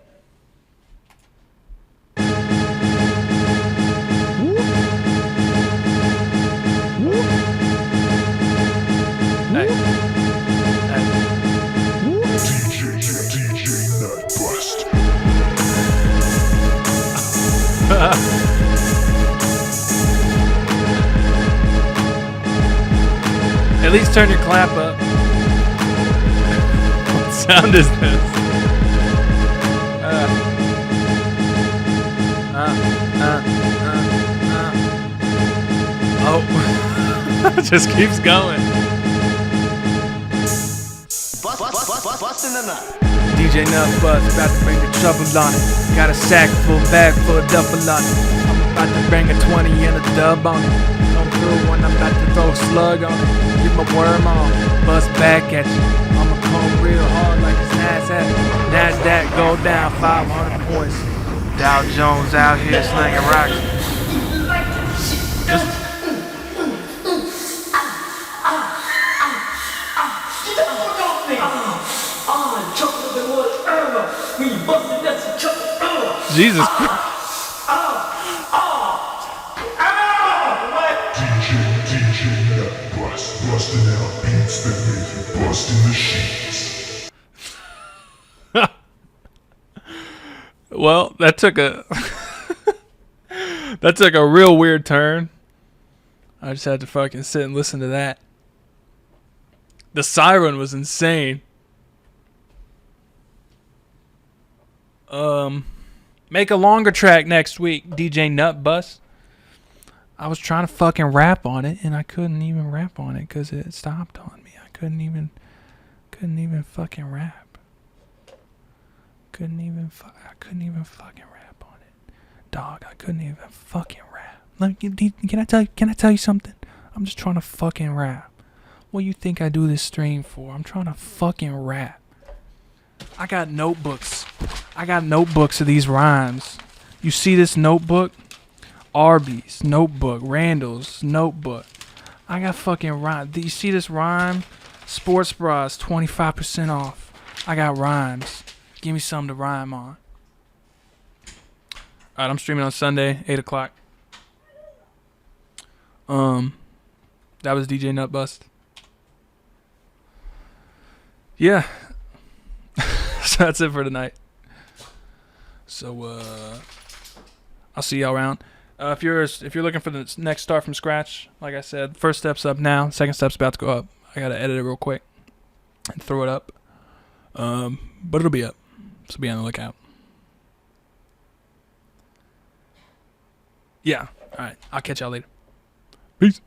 Hey. DJ Nutbust. At least turn your clap up. What sound is this? Oh. It just keeps going. Bustin' the nut. DJ Nutbust, about to bring the trouble on it. Got a sack full, bag full of duffel on it. I'm about to bring a 20 and a dub on it. Come through when I'm about to throw a slug on it. Get my worm on, bust back at you. I'ma come real hard like it's NASDAQ. NASDAQ go down 500 points. Dow Jones out here slinging rocks. Jesus Christ. DJ Nutbust. Busting out beats that make you bust in the sheets. Well, that took a real weird turn. I just had to fucking sit and listen to that. The siren was insane. Make a longer track next week, DJ Nutbust. I was trying to fucking rap on it, and I couldn't even rap on it because it stopped on me. I couldn't even fucking rap. Couldn't even fucking rap on it, dog. I couldn't even fucking rap. Can I tell you something? I'm just trying to fucking rap. What do you think I do this stream for? I'm trying to fucking rap. I got notebooks. Of these rhymes. You see this notebook? Arby's notebook, Randall's notebook. I got fucking rhyme. Do you see this rhyme? Sports bras, 25% off. I got rhymes. Give me something to rhyme on. Alright, I'm streaming on Sunday, 8 o'clock. That was DJ Nutbust. Yeah. So that's it for tonight. So I'll see y'all around. If you're looking for the next Start From Scratch, like I said, first step's up now, second step's about to go up. I gotta edit it real quick and throw it up. But it'll be up. So be on the lookout. Yeah. Alright. I'll catch y'all later. Peace.